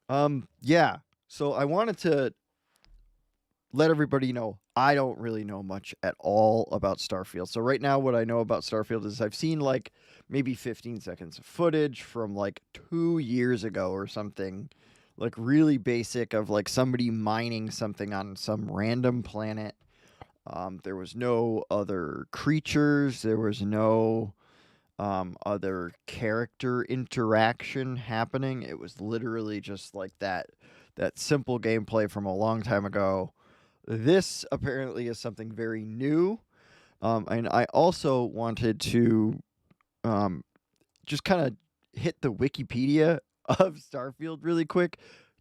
Yeah. So I wanted to let everybody know I don't really know much at all about Starfield. So right now what I know about Starfield is I've seen like maybe 15 seconds of footage from like 2 years ago or something. Like really basic of like somebody mining something on some random planet. There was no other creatures, there was no other character interaction happening. It was literally just like that simple gameplay from a long time ago. This apparently is something very new, and I also wanted to um, just kind of hit the Wikipedia of Starfield really quick,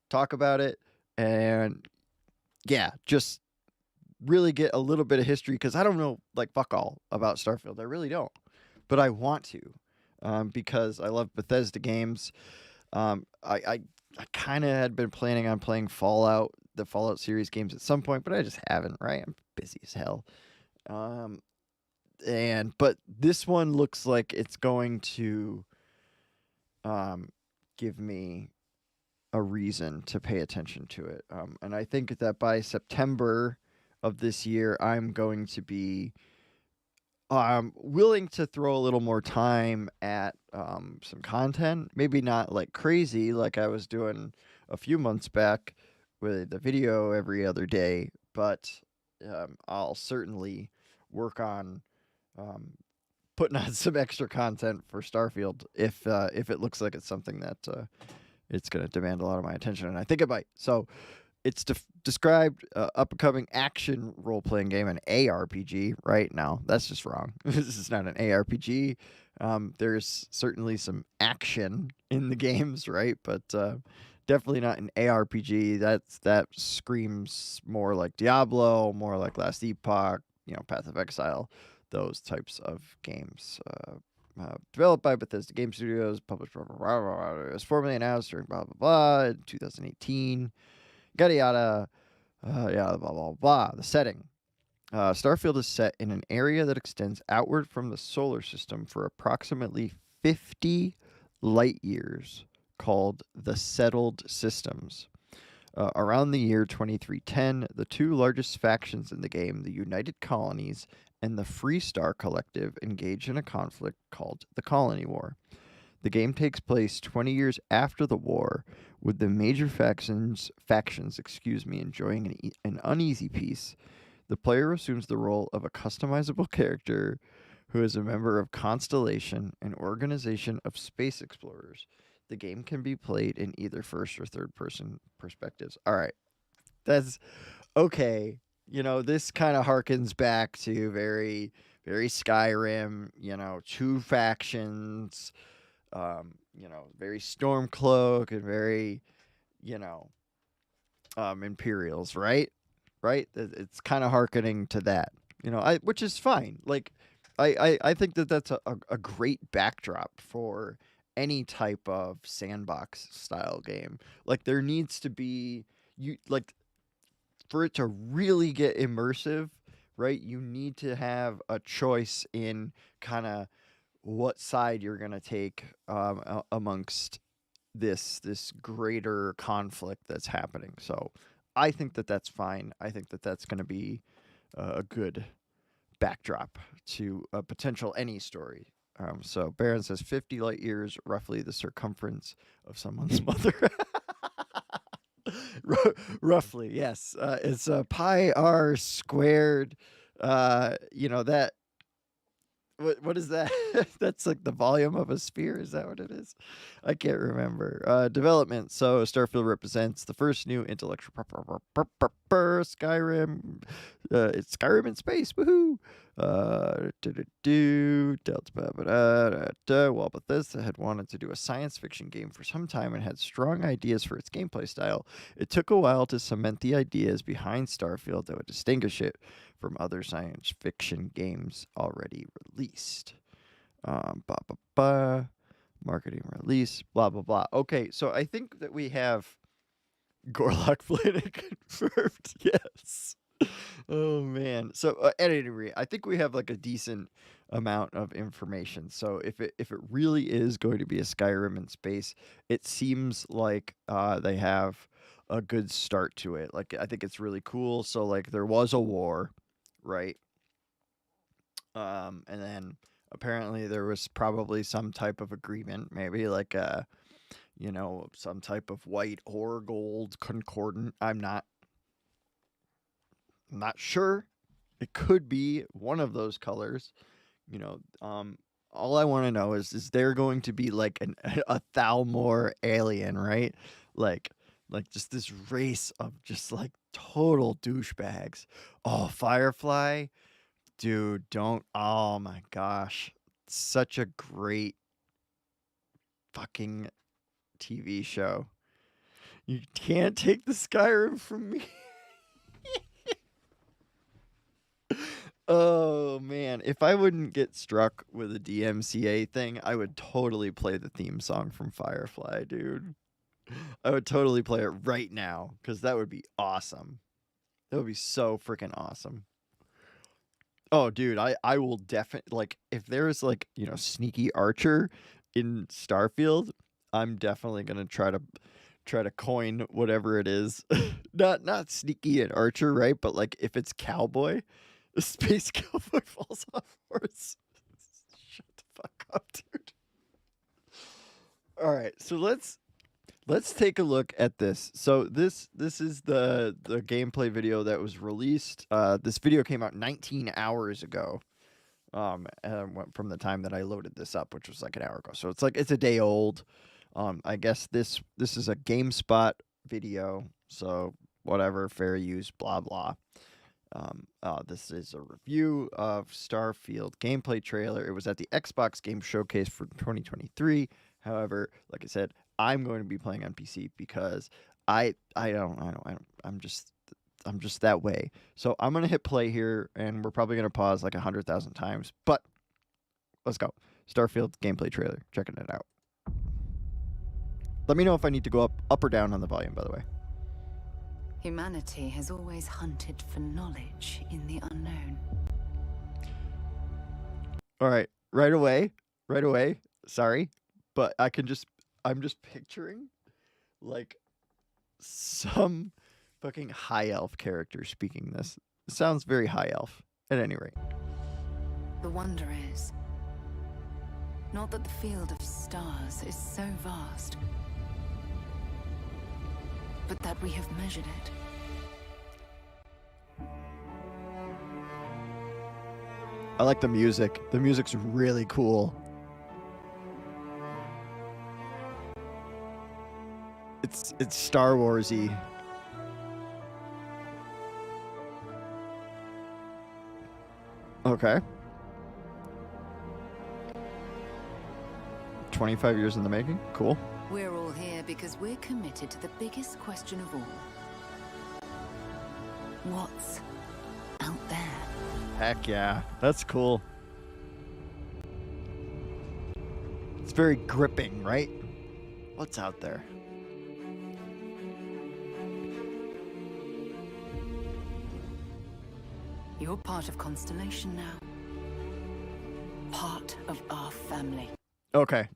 talk about it, and yeah, just really get a little bit of history because I don't know like fuck all about Starfield. I really don't, but I want to because I love Bethesda games. I kind of had been planning on playing Fallout, the Fallout series games at some point, but I just haven't. Right, I'm busy as hell. Um, and but this one looks like it's going to um, give me a reason to pay attention to it. And I think that by September of this year, I'm going to be willing to throw a little more time at some content. Maybe not like crazy, like I was doing a few months back with the video every other day, but I'll certainly work on um, putting on some extra content for Starfield if it looks like it's something that it's going to demand a lot of my attention, and I think it might. So it's described up and coming action role playing game, an ARPG. Right now, that's just wrong. This is not an ARPG. There's certainly some action in the games, right? But definitely not an ARPG. That screams more like Diablo, more like Last Epoch, Path of Exile, those types of games. Developed by Bethesda Game Studios, published blah, blah, blah, blah, blah. It was formally announced during blah blah blah in 2018. Yada yada, yada blah blah blah. The setting. Starfield is set in an area that extends outward from the solar system for approximately 50 light years, called the Settled Systems. Around the year 2310, the two largest factions in the game, the United Colonies and the Free Star Collective, engage in a conflict called the Colony War. The game takes place 20 years after the war, with the major factions, enjoying an uneasy peace. The player assumes the role of a customizable character who is a member of Constellation, an organization of space explorers. The game can be played in either first or third person perspectives. All right, that's okay. This kind of harkens back to very Skyrim, two factions, very Stormcloak and very, you know, Imperials, right? Right? It's kind of harkening to that, which is fine. Like, I think that that's a great backdrop for any type of sandbox style game. Like, there needs to be, like, for it to really get immersive, right? You need to have a choice in kind of what side you're going to take amongst this greater conflict that's happening. So I think that that's fine. I think that that's going to be a good backdrop to a potential any story. So Baron says 50 light years, roughly the circumference of someone's mother. Roughly, yes. It's pi r squared. That what is that? That's like the volume of a sphere. Is that what it is? I can't remember. Development. So Starfield represents the first new intellectual Skyrim. It's Skyrim in space. Woohoo! While Bethesda had wanted to do a science fiction game for some time and had strong ideas for its gameplay style, it took a while to cement the ideas behind Starfield that would distinguish it from other science fiction games already released. Blah, blah, blah. Marketing release, blah, blah, blah. Okay, so I think that we have Gorlock Flynn confirmed. Yes. Oh man. So at any rate, I think we have like a decent amount of information. So if it really is going to be a Skyrim in space, it seems like they have a good start to it. Like I think it's really cool. So like there was a war, right? And then apparently there was probably some type of agreement, maybe like some type of white or gold concordant. I'm not sure. It could be one of those colors. You know, all I want to know is there going to be like a Thalmor alien, right? Like like just this race of just like total douchebags. Oh, Firefly, dude, don't. Oh my gosh, such a great fucking TV show. You can't take the Skyrim from me. Oh man, if I wouldn't get struck with a DMCA thing, I would totally play the theme song from Firefly, dude. I would totally play it right now because that would be awesome. That would be so freaking awesome. Oh, dude, I will definitely like if there's like sneaky archer in Starfield, I'm definitely gonna try to coin whatever it is. Not sneaky and archer, right? But like if it's cowboy, the space cowboy falls off horse. Shut the fuck up, dude. All right, so let's take a look at this. So this is the gameplay video that was released. This video came out 19 hours ago. From the time that I loaded this up, which was like an hour ago. So it's a day old. I guess this is a GameSpot video. So whatever, fair use, blah blah. This is a review of Starfield gameplay trailer. It was at the Xbox Game Showcase for 2023. However, like I said, I'm going to be playing on PC because I'm just that way. So I'm gonna hit play here, and we're probably gonna pause like 100,000 times. But let's go. Starfield gameplay trailer. Checking it out. Let me know if I need to go up or down on the volume, by the way. Humanity has always hunted for knowledge in the unknown. All right, right away. Sorry, but I'm just picturing like some fucking high elf character speaking this. It sounds very high elf. At any rate, The wonder is not that the field of stars is so vast, but that we have measured it. I like the music. The music's really cool. It's Star Warsy. Okay. 25 years in the making. Cool. We're all here because we're committed to the biggest question of all. What's out there? Heck yeah. That's cool. It's very gripping, right? What's out there? You're part of Constellation now. Part of our family. Okay.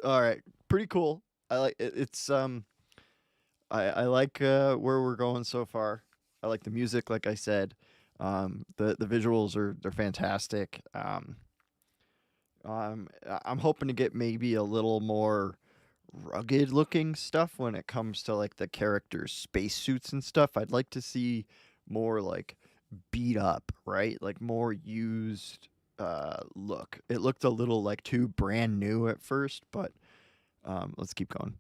All right. Pretty cool. I like it. I like where we're going so far. I like the music, like I said. The visuals they're fantastic. I'm hoping to get maybe a little more rugged looking stuff when it comes to like the characters' spacesuits and stuff. I'd like to see more like beat up, right? Like more used look. It looked a little like too brand new at first, but let's keep going.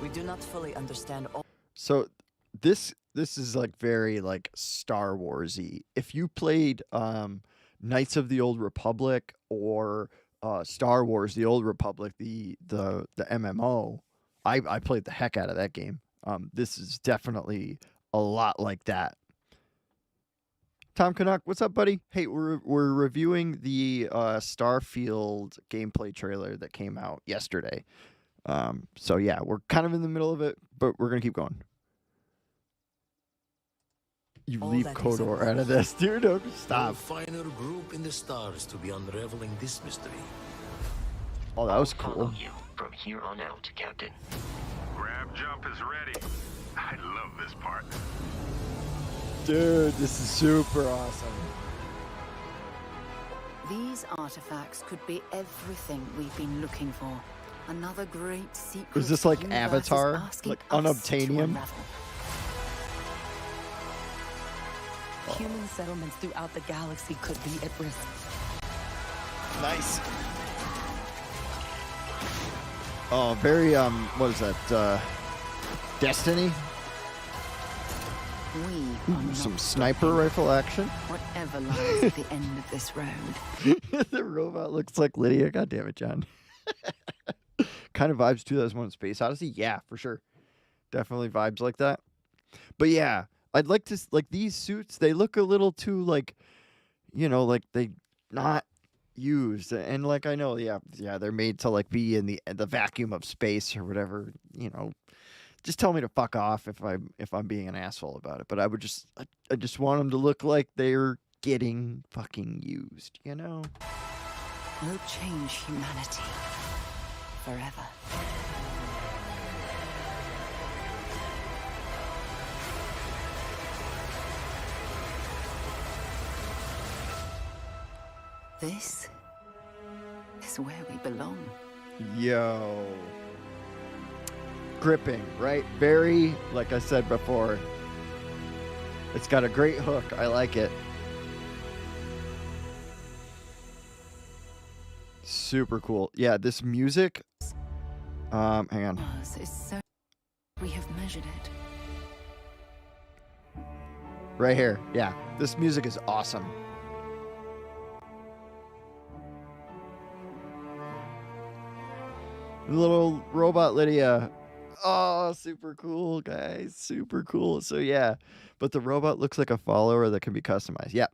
We do not fully understand all. So this is like very like Star Warsy. If you played Knights of the Old Republic or Star Wars: The Old Republic, the MMO, I played the heck out of that game. This is definitely a lot like that. Tom Canuck, what's up, buddy? Hey, we're reviewing the Starfield gameplay trailer that came out yesterday. So yeah, we're kind of in the middle of it, but we're gonna keep going. You All leave that is Kodor a out of this, dude. Don't stop. No finer group in the stars to be unraveling this mystery. Oh, that was Follow cool. you from here on out, Captain. Grab jump is ready. I love this part. Dude, this is super awesome. These artifacts could be everything we've been looking for. Another great secret. Was this like the universe is Avatar? asking Like us to unobtainium? unravel. Human settlements throughout the galaxy could be at risk. Nice. Oh, very what is that? Destiny? We are not Some sniper rifle action. whatever lies at the end of this road. The robot looks like Lydia. God damn it, John. Kind of vibes 2001 Space Odyssey. Yeah, for sure. Definitely vibes like that. But yeah, I'd like to like these suits. They look a little too like, you know, like they not used. And like I know, yeah, they're made to like be in the vacuum of space or whatever. You know, just tell me to fuck off if I'm being an asshole about it. But I just want them to look like they're getting fucking used. You know. We'll change humanity forever. This is where we belong. Yo. Gripping, right? Very, like I said before, it's got a great hook. I like it. Super cool. Yeah, this music. Hang on. Ours is so we have measured it. Right here. Yeah, this music is awesome. Little robot Lydia. Oh, super cool, guys. Super cool. So yeah, but the robot looks like a follower that can be customized. Yep.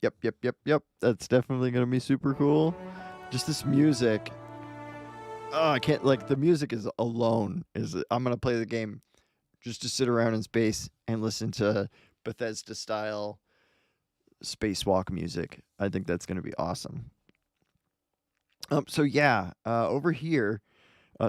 Yep. That's definitely going to be super cool. Just this music. Oh, I can't, like, the music is alone. I'm going to play the game just to sit around in space and listen to Bethesda style spacewalk music. I think that's going to be awesome. So yeah, over here,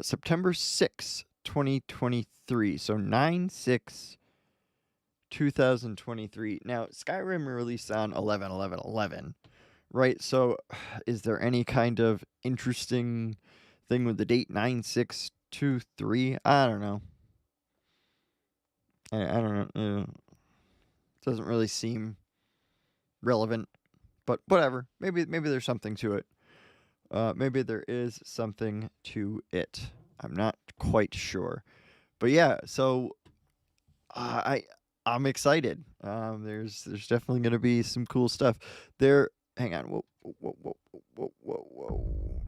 September 6th, 2023. So 9/6/2023. Now, Skyrim released on 11/11/11, right? So is there any kind of interesting thing with the date 9/6/23? I don't know. I don't know. Doesn't really seem relevant, but whatever. Maybe there's something to it. Maybe there is something to it. I'm not quite sure, but yeah. So I'm excited. There's definitely gonna be some cool stuff there. Hang on. Whoa.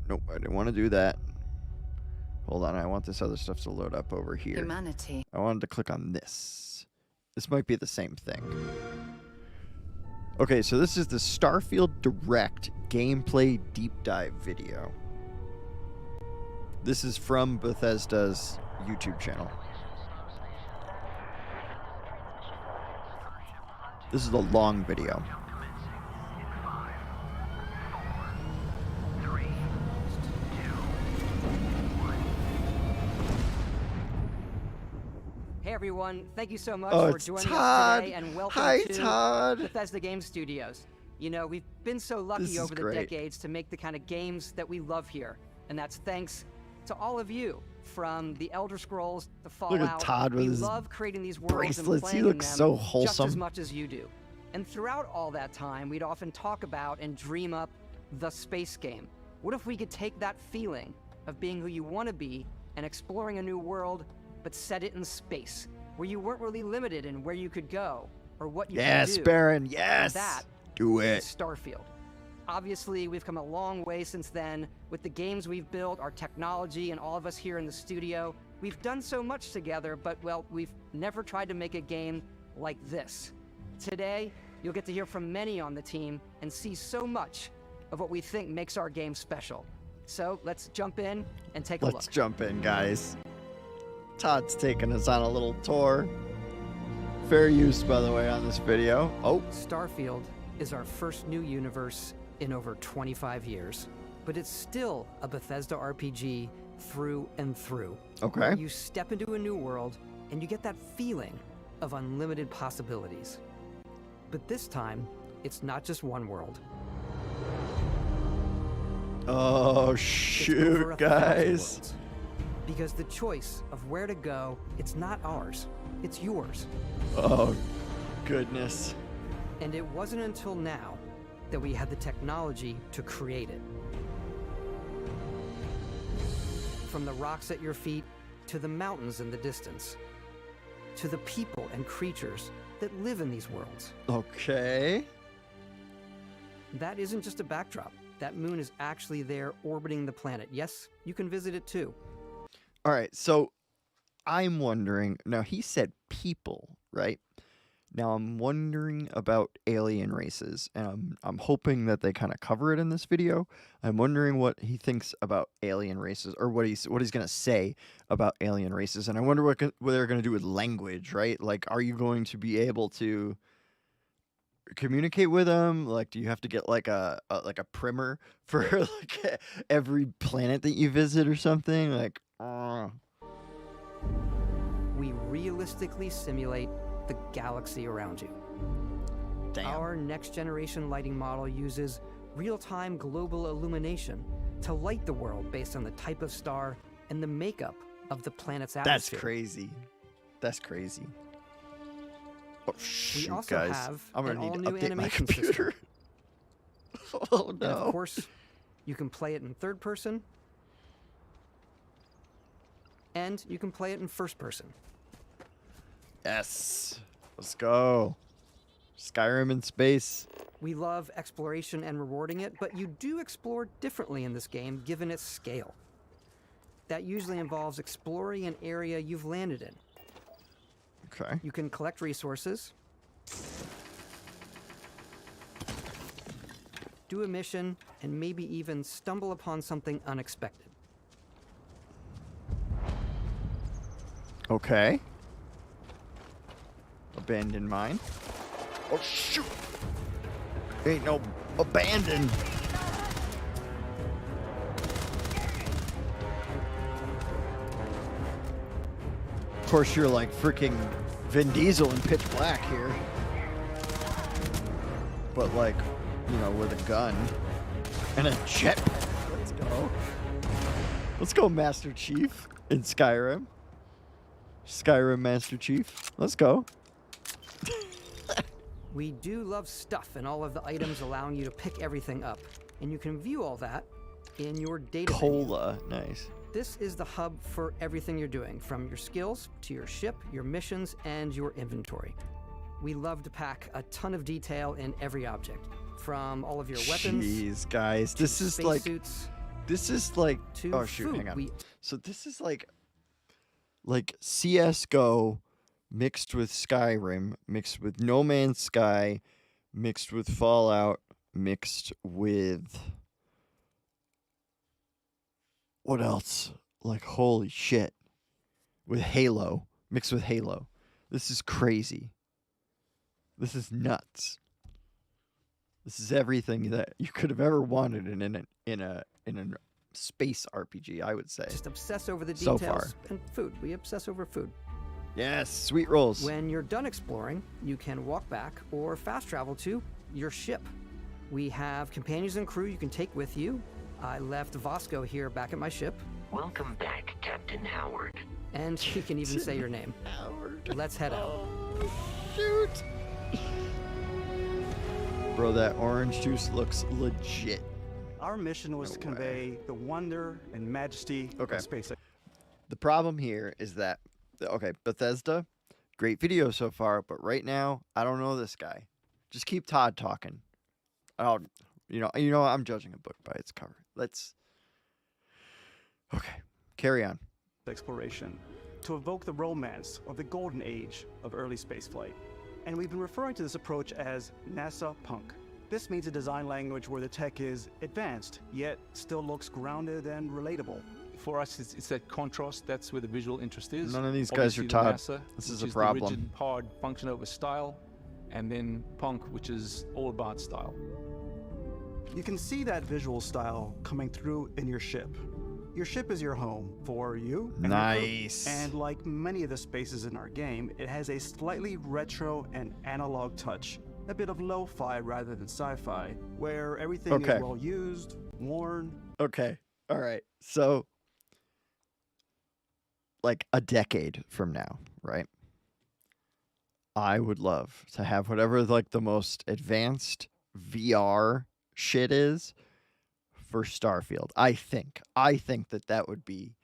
Nope, I didn't want to do that. Hold on. I want this other stuff to load up over here. Humanity. I wanted to click on this. This might be the same thing. Okay, so this is the Starfield Direct gameplay deep dive video. This is from Bethesda's YouTube channel. This is a long video. Hey everyone, thank you so much Oh, for it's joining Todd. us today and welcome Hi, to Todd. Bethesda Game Studios. You know, we've been so This lucky is over the great. decades to make the kind of games that we love here. And that's thanks to all of you, from the Elder Scrolls to Fallout. Look at Todd with we his love creating these worlds and bracelets. He playing in looks them so just wholesome. as much as you do. And throughout all that time, we'd often talk about and dream up the space game. What if we could take that feeling of being who you want to be and exploring a new world, but set it in space, where you weren't really limited in where you could go or what you Yes, could do? Baron. And Yes. that Do is it. Starfield. Obviously, we've come a long way since then with the games we've built, our technology, and all of us here in the studio. We've done so much together, but, well, we've never tried to make a game like this. Today, you'll You'll get to hear from many on the team and see so much of what we think makes our game special. So let's jump in and take a look. Let's jump in, guys. Todd's taking us on a little tour. Fair use, by the way, on this video. Oh, Starfield is our first new universe in over 25 years, but it's still a Bethesda RPG through and through. okay. Where you step into a new world and you get that feeling of unlimited possibilities. But this time, it's not just one world. Oh, It's over shoot, 1,000 guys. worlds. Because the choice of where to go, it's not ours, it's yours. Oh, goodness. And it wasn't until now that we had the technology to create it. From the rocks at your feet, to the mountains in the distance, to the people and creatures that live in these worlds. Okay. That isn't just a backdrop. That moon is actually there orbiting the planet. Yes, you can visit it too. All right, so I'm wondering, now he said people, right? Now I'm wondering about alien races, and I'm hoping that they kind of cover it in this video. I'm wondering what he thinks about alien races, or what he's going to say about alien races, and I wonder what they're going to do with language, right? Like, are you going to be able to communicate with them? Like, do you have to get like a primer for like every planet that you visit or something? Like, We realistically simulate the galaxy around you. damn. Our next generation lighting model uses real-time global illumination to light the world based on the type of star and the makeup of the planet's That's atmosphere. crazy. That's crazy. Oh, shoot, also guys. have I'm an gonna need to all-new update my animation computer. Oh, And no. of course, you can play it in third person, and you can play it in first person. Yes. Let's go. Skyrim in space. We love exploration and rewarding it, but you do explore differently in this game given its scale. That usually involves exploring an area you've landed in. Okay. You can collect resources, do a mission, and maybe even stumble upon something unexpected. Okay. Abandoned mine. Oh, shoot. Ain't no abandoned. Of course, you're like freaking Vin Diesel in Pitch Black here. But like, you know, with a gun and a jetpack. Let's go. Let's go, Master Chief in Skyrim. Skyrim Master Chief. Let's go. We do love stuff and all of the items allowing you to pick everything up. And you can view all that in your data menu. Cola. Nice. This is the hub for everything you're doing, from your skills to your ship, your missions, and your inventory. We love to pack a ton of detail in every object, from all of your weapons. Jeez, guys. This is like... Spacesuits This is like... to Oh, shoot. food. Hang on. We So this is like CSGO mixed with Skyrim, mixed with No Man's Sky, mixed with Fallout, mixed with... What else? Like, holy shit. With Halo. Mixed with Halo. This is crazy. This is nuts. This is everything that you could have ever wanted in a space RPG, I would say. just obsess over the So details. far. And food. We obsess over food. Yes, sweet rolls. When you're done exploring, you can walk back or fast travel to your ship. We have companions and crew you can take with you. I left Vasco here back at my ship, Welcome back, Captain Howard. and he can even say your name. Howard. Let's head out. Oh, shoot. Bro, that orange juice looks legit. Our mission was No to convey the wonder and majesty Okay. of space. The problem here is that, okay, Bethesda, great video so far, but right now, I don't know this guy. Just keep Todd talking. I'll, you know, I'm judging a book by its cover. Okay, carry on. Exploration to evoke the romance of the golden age of early spaceflight And we've been referring to this approach as NASA Punk. This means a design language where the tech is advanced, yet still looks grounded and relatable. For us, it's that contrast. That's where the visual interest is. None of these guys are Obviously, the Todd. NASA, This which is a the problem. rigid, hard function over style, and then Punk, which is all about style. You can see that visual style coming through in your ship. Your ship is your home for you and your crew. Nice. And like many of the spaces in our game, it has a slightly retro and analog touch. A bit of lo-fi rather than sci-fi, where everything Okay. is well used, worn. Okay. All right. So, like a decade from now, right? I would love to have whatever like the most advanced VR shit is for Starfield. I think that would be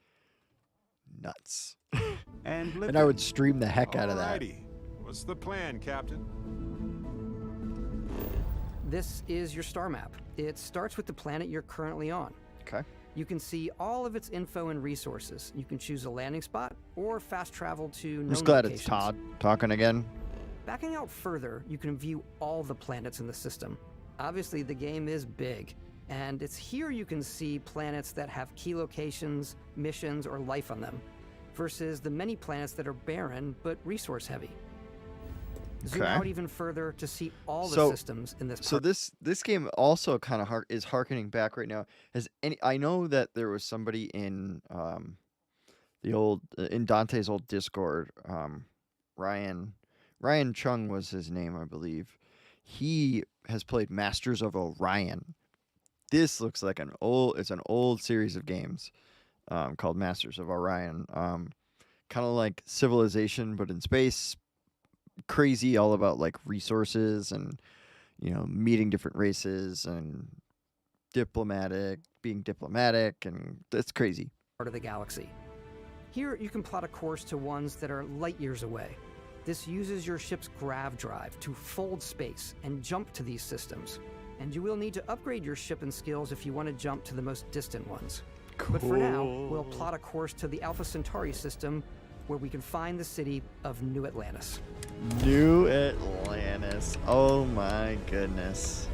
nuts. And And I would stream the heck out of that. Alrighty. What's the plan, Captain? This is your star map. It starts with the planet you're currently on. Okay. You can see all of its info and resources. You can choose a landing spot or fast travel to known I'm just glad locations. it's Todd talking again. Backing out further, you can view all the planets in the system. Obviously, the game is big, and it's here you can see planets that have key locations, missions, or life on them, versus the many planets that are barren but resource heavy. Zoom Okay. out even further to see all the So- systems in this So part. this game also kind of is harkening back right now. I know that there was somebody in in Dante's old Discord, Ryan Chung was his name, I believe. He has played Masters of Orion. This looks like an old series of games called Masters of Orion. Kind of like Civilization but in space. Crazy, all about like resources and meeting different races and being diplomatic, and it's crazy. Part of the galaxy. Here, you can plot a course to ones that are light years away. This uses your ship's grav drive to fold space and jump to these systems. And you will need to upgrade your ship and skills if you want to jump to the most distant ones. But for now, we'll plot a course to the Alpha Centauri system, where we can find the city of New Atlantis. New Atlantis. Oh my goodness.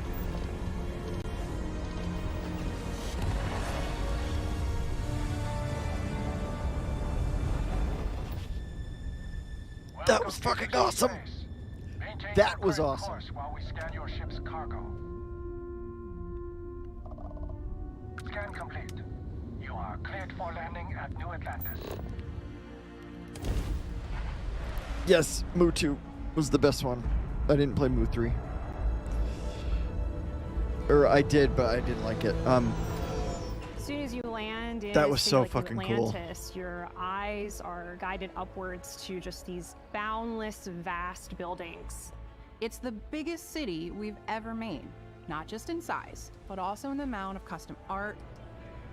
That was fucking awesome. That was awesome. While we scan your ship's cargo. Scan complete. You are cleared for landing at New Atlantis. Yes, Mu 2 was the best one. I didn't play Mu 3. Or I did, but I didn't like it. As soon as you land in That a was city so like fucking New cool. Atlantis, your eyes are guided upwards to just these boundless, vast buildings. It's the biggest city we've ever made, not just in size, but also in the amount of custom art,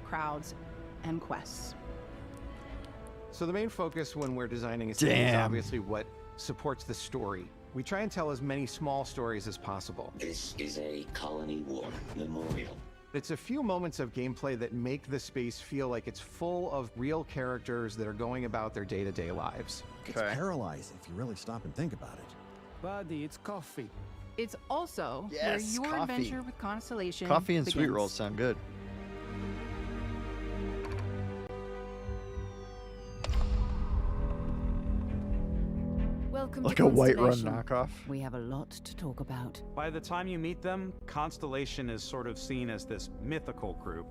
crowds, and quests. So the main focus when we're designing a city is Damn. obviously what supports the story. We try and tell as many small stories as possible. This is a Colony War memorial. It's a few moments of gameplay that make the space feel like it's full of real characters that are going about their day-to-day lives. It's paralyzing if you really stop and think about it. Buddy, it's coffee. It's also Yes, where your coffee. adventure with Constellation Coffee and sweet begins. rolls sound good. Welcome Like to a Whiterun Constellation. knockoff. We have a lot to talk about. By the time you meet them, Constellation is sort of seen as this mythical group.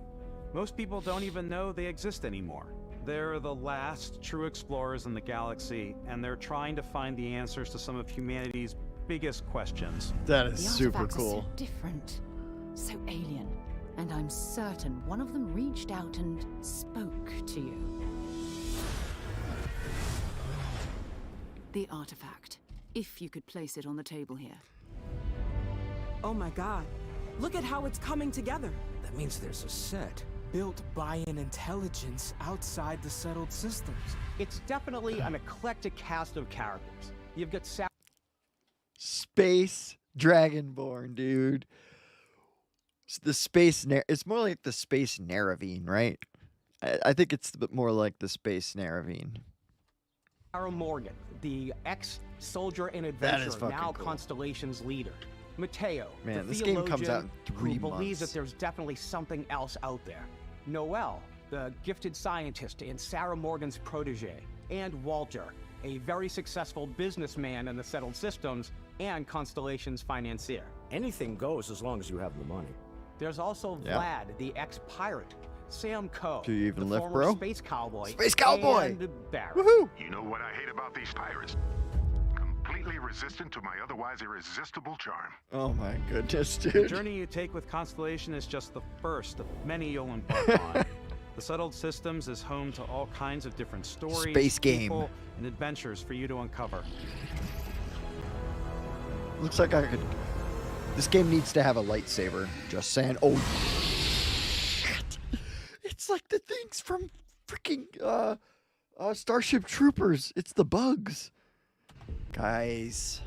Most people don't even know they exist anymore. They're the last true explorers in the galaxy, and they're trying to find the answers to some of humanity's biggest questions. That is The super artifacts are cool. so different, so alien, and I'm certain one of them reached out and spoke to you. The artifact, if you could place it on the table here. Oh my god. Look at how it's coming together. That means there's a set built by an intelligence outside the settled systems. It's definitely an eclectic cast of characters. You've got Space Dragonborn, dude. The space it's more like the space Neravine, right? I think it's a bit more like the space Neravine. Sarah Morgan, the ex-soldier and That is adventurer, fucking now cool. Constellation's leader. Mateo, Man, the this game comes out in theologian 3 who believes months. that there's definitely something else out there. Noel, the gifted scientist and Sarah Morgan's protege. And Walter, a very successful businessman in the settled systems and Constellation's financier. Anything goes as long as you have the money. There's also Yeah. Vlad, the ex-pirate. Sam Coe, Do you even the lift, former bro? space cowboy. Space cowboy! And Barrett. Woohoo! You know what I hate about these pirates? Completely resistant to my otherwise irresistible charm. Oh my goodness, The dude. journey you take with Constellation is just the first of many you'll embark on. The Settled Systems is home to all kinds of different stories, Space game. people, and adventures for you to uncover. Looks like I could. This game needs to have a lightsaber. Just saying. Oh, shit. It's like the things from freaking Starship Troopers. It's the bugs. Guys,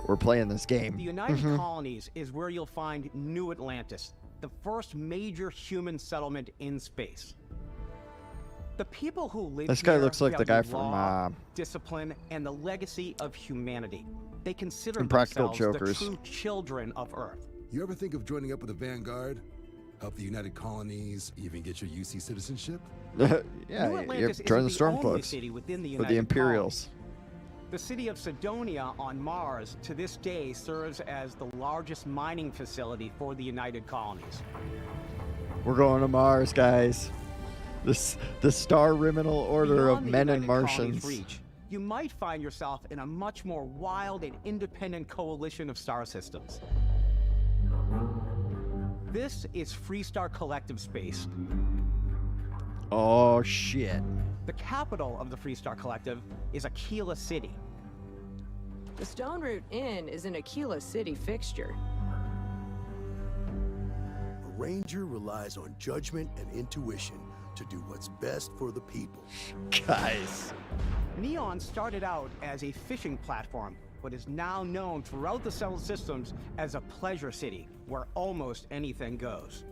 we're playing this game. The United Colonies is where you'll find New Atlantis, the first major human settlement in space. The people who live This guy here looks like the guy value from, law, discipline, and the legacy of humanity. They consider Impractical themselves Jokers. the true children of Earth. You ever think of joining up with the Vanguard? Help the United Colonies, even get your UC citizenship? Yeah, New you Atlantis join the isn't the only Stormcloaks. city within the Or the United Imperials. The city of Sidonia on Mars to this day serves as the largest mining facility for the United Colonies. We're going to Mars, guys. The Star Riminal Order of Beyond the Men and United Colonies' Martians. reach, you might find yourself in a much more wild and independent coalition of star systems. This is Freestar Collective Space. Oh shit. The capital of the Freestar Collective is Aquila City. The Stone Root Inn is an Aquila City fixture. A ranger relies on judgment and intuition to do what's best for the people. Guys. Neon started out as a fishing platform, but is now known throughout the settled systems as a pleasure city, where almost anything goes.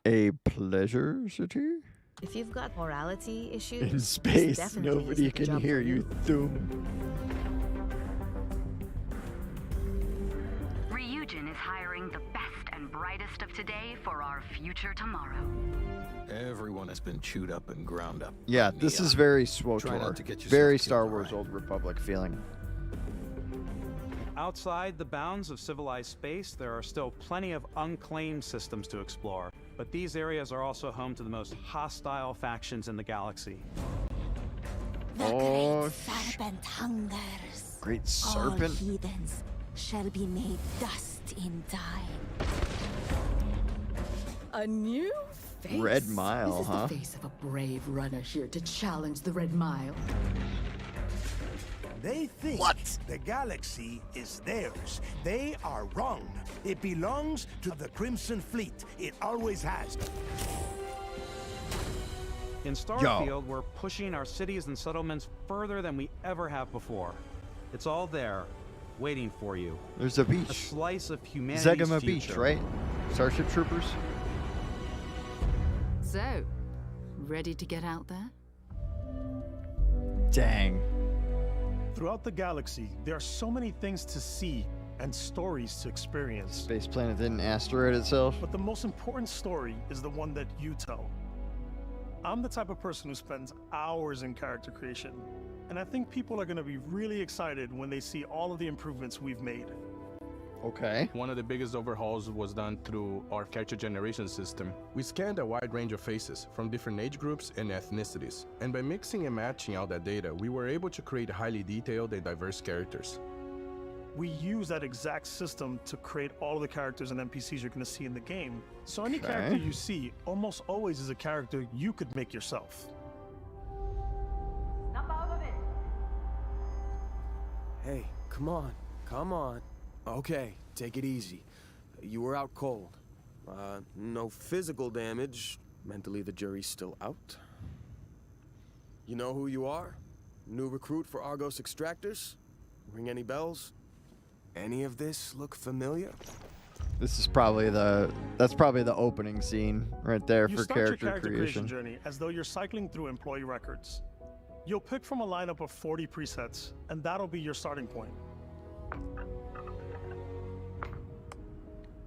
A pleasure city? If you've got morality issues, In this space, definitely nobody isn't the can job hear for you, Thum. Ryujin is hiring the best and brightest of today for our future tomorrow. Everyone has been chewed up and ground up. Yeah, this is very Try not to SWTOR. get yourself Very killed, Star all Wars right? Old Republic feeling. Outside the bounds of civilized space, there are still plenty of unclaimed systems to explore, but these areas are also home to the most hostile factions in the galaxy. Oh, Serpent hungers. Great Serpent? All heathens shall be made dust in time. A new face. Red Mile, This is huh? the face of a brave runner here to challenge the Red Mile. They think the galaxy is theirs. They are wrong. It belongs to the Crimson Fleet. It always has. In Starfield, we're pushing our cities and settlements further than we ever have before. It's all there, waiting for you. There's a beach. A slice of humanity's Zegama future. Beach, right? Starship Troopers? So, ready to get out there? Dang. Throughout the galaxy, there are so many things to see and stories to experience. Space planet didn't asteroid itself. But the most important story is the one that you tell. I'm the type of person who spends hours in character creation, and I think people are going to be really excited when they see all of the improvements we've made. Okay. One of the biggest overhauls was done through our character generation system. We scanned a wide range of faces from different age groups and ethnicities. And by mixing and matching all that data, we were able to create highly detailed and diverse characters. We use that exact system to create all of the characters and NPCs you're going to see in the game. So any character you see almost always is a character you could make yourself. Hey, come on, come on. Okay, take it easy. You were out cold. No physical damage. Mentally, the jury's still out. You know who you are? New recruit for Argos Extractors? Ring any bells? Any of this look familiar? This is probably that's probably the opening scene right there You for start your character character creation creation. journey as though you're cycling through employee records. You'll pick from a lineup of 40 presets, and that'll be your starting point.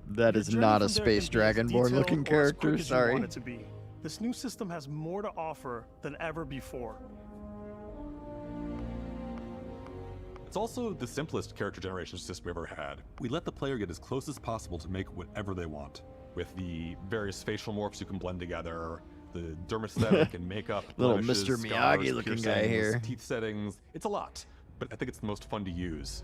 That is not a Space Dragonborn looking character, sorry. Want it to be. This new system has more to offer than ever before. It's also the simplest character generation system we've ever had. We let the player get as close as possible to make whatever they want. With the various facial morphs you can blend together, the dermesthetic and makeup, little blemishes, Mr. Miyagi scars, looking guy piercings, here. teeth settings. It's a lot, but I think it's the most fun to use.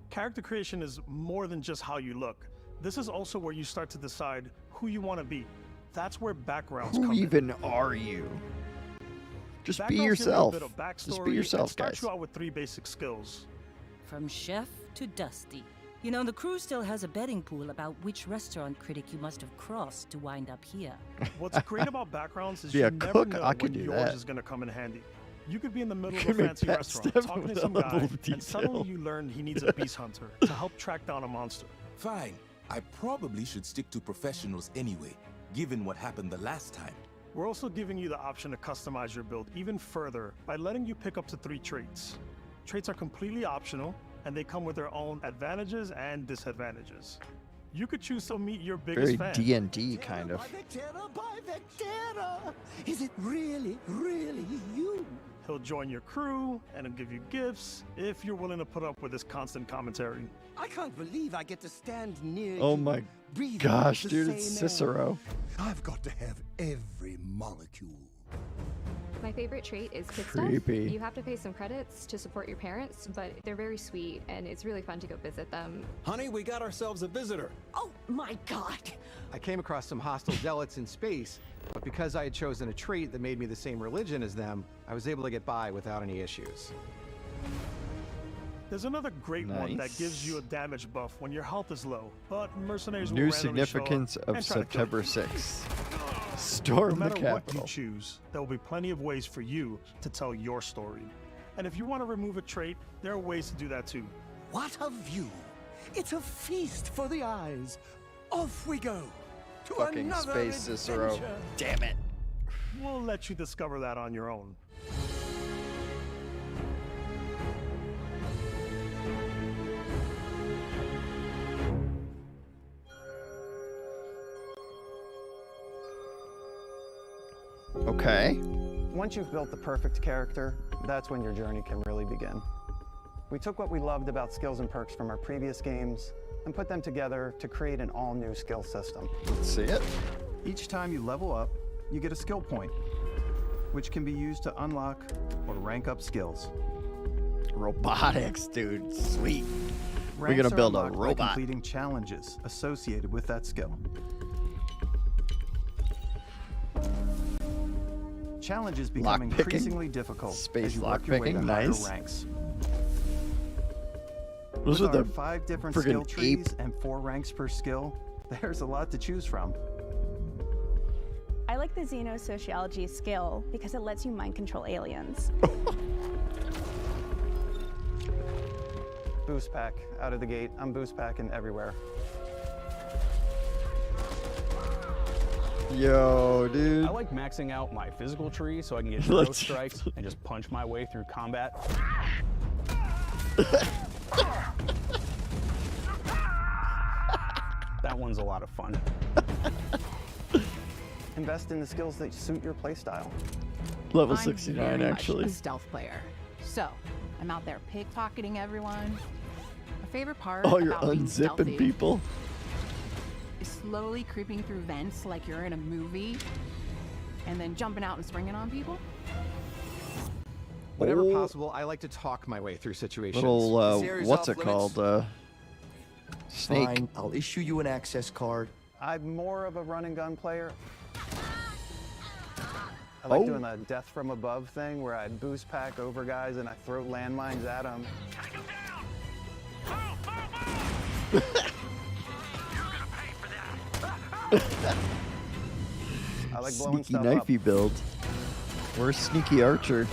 Character creation is more than just how you look. This is also where you start to decide who you want to be. That's where backgrounds come Who in. even are you? Just be Backgrounds give you a yourself. bit of Just backstory be yourself, and start guys. you out with 3 basic skills. From chef to Dusty. You know, the crew still has a betting pool about which restaurant critic you must have crossed to wind up here. What's great about backgrounds is Be you a never cook, know I could when do yours that. is going to come in handy. You could be in the middle of Could a make fancy Pat restaurant Step talking with to a some level guy, of and detail. suddenly you learn he needs a beast hunter to help track down a monster. Fine. I probably should stick to professionals anyway, given what happened the last time. We're also giving you the option to customize your build even further by letting you pick up to 3 traits. Traits are completely optional, and they come with their own advantages and disadvantages. You could choose to meet your biggest Very fan. D&D kind of. Is it really, really you? He'll join your crew and he'll give you gifts if you're willing to put up with this constant commentary. I can't believe I get to stand near Oh you, my breathing gosh, the dude, it's same air. Cicero. I've got to have every molecule. My favorite trait is kid Creepy. stuff. You have to pay some credits to support your parents, but they're very sweet and it's really fun to go visit them. Honey, we got ourselves a visitor. Oh my god! I came across some hostile zealots in space, but because I had chosen a trait that made me the same religion as them, I was able to get by without any issues. There's another great one that Nice. gives you a damage buff when your health is low, but mercenaries will New randomly show up significance of and try to kill you. September 6th. Storm No the matter what you capital. choose, there will be plenty of ways for you to tell your story. And if you want to remove a trait, there are ways to do that too. What a view! It's a feast for the eyes. Off we go to Fucking another space Cicero. adventure. Damn it. We'll let you discover that on your own. Okay. Once you've built the perfect character, that's when your journey can really begin. We took what we loved about skills and perks from our previous games and put them together to create an all-new skill system. Let's see it. Each time you level up, you get a skill point, which can be used to unlock or rank up skills. Robotics, dude. Sweet. We're Ranks gonna are build a unlocked by robot. completing challenges associated with that skill. Challenges become Lockpicking. increasingly difficult Space as you work your way to lockpicking, higher nice. ranks. Those With are our the 5 different friggin' skill trees ape. and 4 ranks per skill, there's a lot to choose from. I like the xenosociology skill because it lets you mind control aliens. Boost pack out of the gate. I'm boost packing everywhere. Yo, dude. I like maxing out my physical tree so I can get Let's- no strikes and just punch my way through combat. That one's a lot of fun. Invest in the skills that suit your playstyle. Level I'm 69, very much actually. a stealth player. So, I'm out there pickpocketing everyone. My favorite part Oh, you're about being unzipping stealthy people? is slowly creeping through vents like you're in a movie, and then jumping out and springing on people. Whenever Oh. possible, I like to talk my way through situations. Little, This area's what's off it limits. called? Snake. Fine, I'll issue you an access card. I'm more of a run and gun player. I like Oh. doing the death from above thing where I boost pack over guys and I throw landmines at them. I like blowing Sneaky stuff up. knifey build. We're a sneaky archer.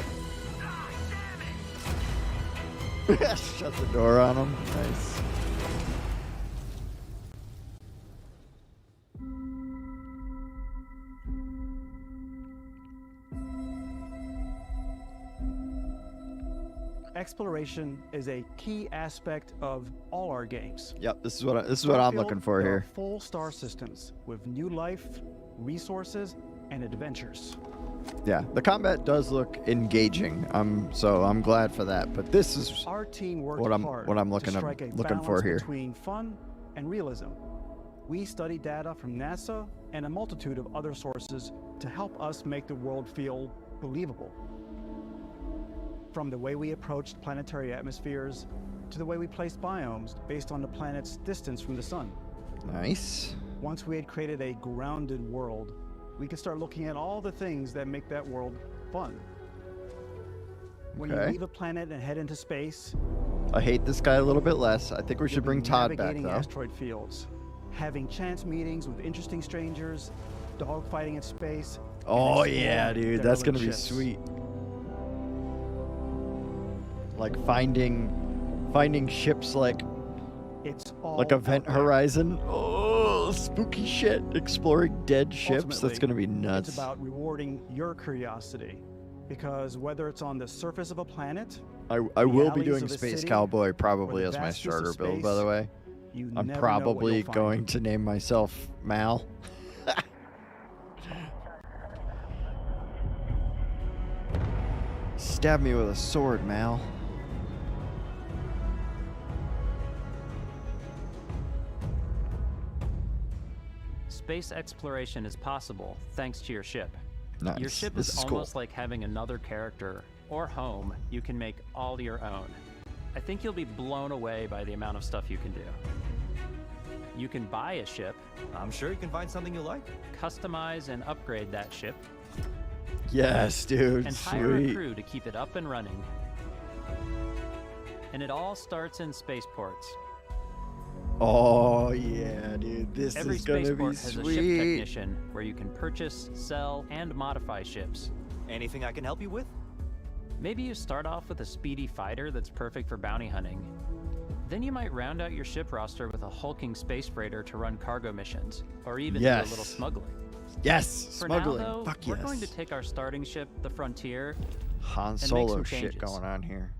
Shut the door on him. Nice. exploration is a key aspect of all our games. Yep, this is what I'm looking for there here. Are full star systems with new life, resources, and adventures. Yeah, the combat does look engaging. So I'm glad for that. But this is our team worked what I'm hard looking to strike a for balance here. Between fun and realism. We study data from NASA and a multitude of other sources to help us make the world feel believable. From the way we approached planetary atmospheres to the way we placed biomes based on the planet's distance from the sun. Nice. Once we had created a grounded world, we could start looking at all the things that make that world fun. When you leave a planet and head into space, I hate this guy a little bit less. I think we should bring Todd back, navigating though. asteroid fields, having chance meetings with interesting strangers, dogfighting in space. Oh yeah, dude, that's gonna be ships. sweet. Like finding ships like all Event Horizon. Oh, spooky shit! Exploring dead ships. That's Ultimately, gonna be nuts. It's about rewarding your curiosity, because whether it's on the surface of a planet, I will be alleys doing of a Space city, Cowboy or probably the as my vastness of starter build, by space, the way. you I'm never know what probably you'll find. going to name myself Mal. Stab me with a sword, Mal. Space exploration is possible thanks to your ship. Nice. Your ship This is is cool. almost like having another character or home you can make all your own. I think you'll be blown away by the amount of stuff you can do. You can buy a ship. I'm sure you can find something you like. Customize and upgrade that ship. Yes, dude. And hire a Sweet. crew to keep it up and running. And it all starts in spaceports. Oh yeah, dude. This Every is gonna be spaceport has a ship sweet. technician where you can purchase, sell, and modify ships. Anything I can help you with? Maybe you start off with a speedy fighter that's perfect for bounty hunting. Then you might round out your ship roster with a hulking space freighter to run cargo missions, or even do a little Yes. smuggling. Yes, For smuggling. now, though, Fuck we're yes. going to take our starting ship, the Frontier, Han and make Solo some shit changes. going on here.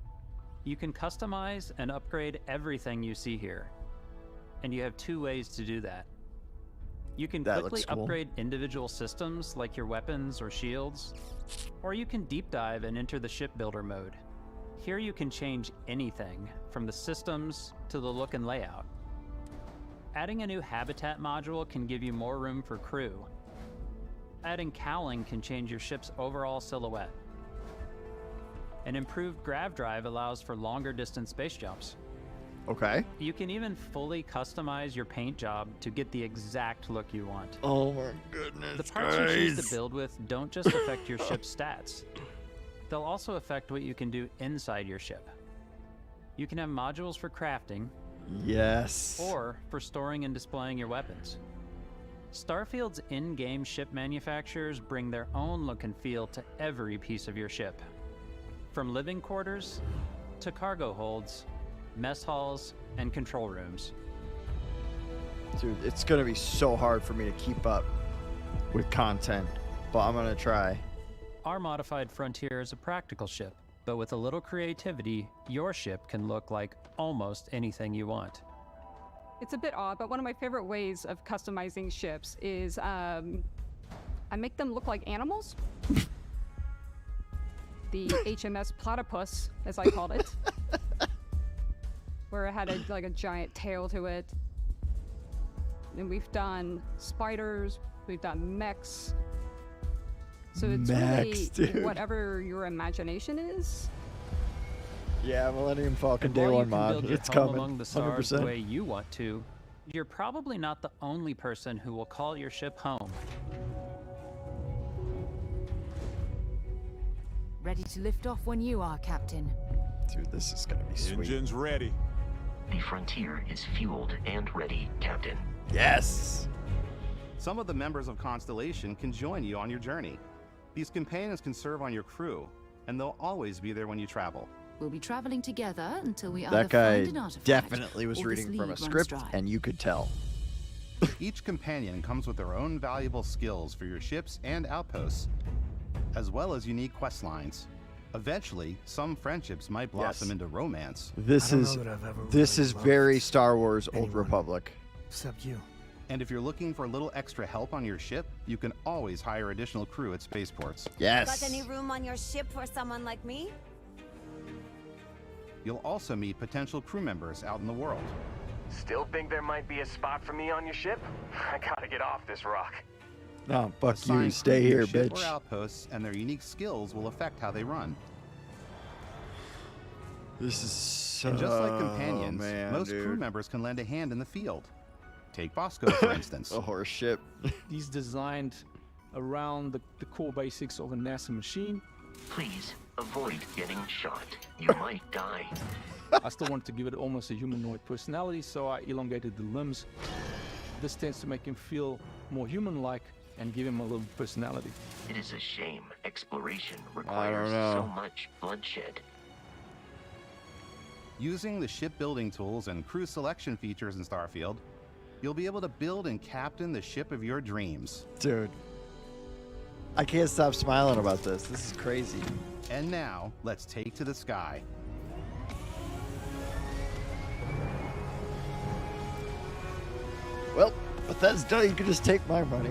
You can customize and upgrade everything you see here. And you have two ways to do that. You can That quickly looks cool. upgrade individual systems like your weapons or shields, or you can deep dive and enter the shipbuilder mode. Here you can change anything, from the systems to the look and layout. Adding a new habitat module can give you more room for crew. Adding cowling can change your ship's overall silhouette. An improved grav drive allows for longer distance space jumps. Okay. You can even fully customize your paint job to get the exact look you want. Oh my goodness, The parts you choose guys. to build with don't just affect your ship's stats. They'll also affect what you can do inside your ship. You can have modules for crafting. Yes. Or for storing and displaying your weapons. Starfield's in-game ship manufacturers bring their own look and feel to every piece of your ship. From living quarters to cargo holds, mess halls, and control rooms. Dude, it's gonna be so hard for me to keep up with content, but I'm gonna try. Our modified Frontier is a practical ship, but with a little creativity, your ship can look like almost anything you want. It's a bit odd, but one of my favorite ways of customizing ships is I make them look like animals. The HMS Platypus, as I called it, where it had like a giant tail to it. And we've done spiders, we've done mechs. So it's Mechs, really dude. whatever your imagination is. Yeah, Millennium Falcon And Day while you 1 can mod. build your It's home coming. among the stars the 100%. way you want to, you're probably not the only person who will call your ship home. Ready to lift off when you are, Captain. Dude, this is gonna be sweet. Engines ready. The Frontier is fueled and ready, Captain. Yes! Some of the members of Constellation can join you on your journey. These companions can serve on your crew, and they'll always be there when you travel. We'll be traveling together until we That either guy find an artifact definitely was or this reading from a lead runs script, dry. and you could tell. Each companion comes with their own valuable skills for your ships and outposts, as well as unique quest lines. Eventually, some friendships might blossom into romance. This is very Star Wars Old Republic. Except you. And if you're looking for a little extra help on your ship, you can always hire additional crew at spaceports. Yes. Got any room on your ship for someone like me? You'll also meet potential crew members out in the world. Still think there might be a spot for me on your ship? I gotta get off this rock. No, fuck you. Assigned Stay crew to here, your ship bitch. or outposts, and their unique skills will affect how they run. This is so... And just like companions, most crew members can lend a hand in the field. Take Bosco, for instance. A horse ship. He's designed around the core basics of a NASA machine. Please, avoid getting shot. You might die. I still wanted to give it almost a humanoid personality, so I elongated the limbs. This tends to make him feel more human-like and give him a little personality. It is a shame exploration requires so much bloodshed. Using the shipbuilding tools and crew selection features in Starfield, you'll be able to build and captain the ship of your dreams. Dude, I can't stop smiling about this. This is crazy. And now, let's take to the sky. Well, Bethesda, you can just take my money.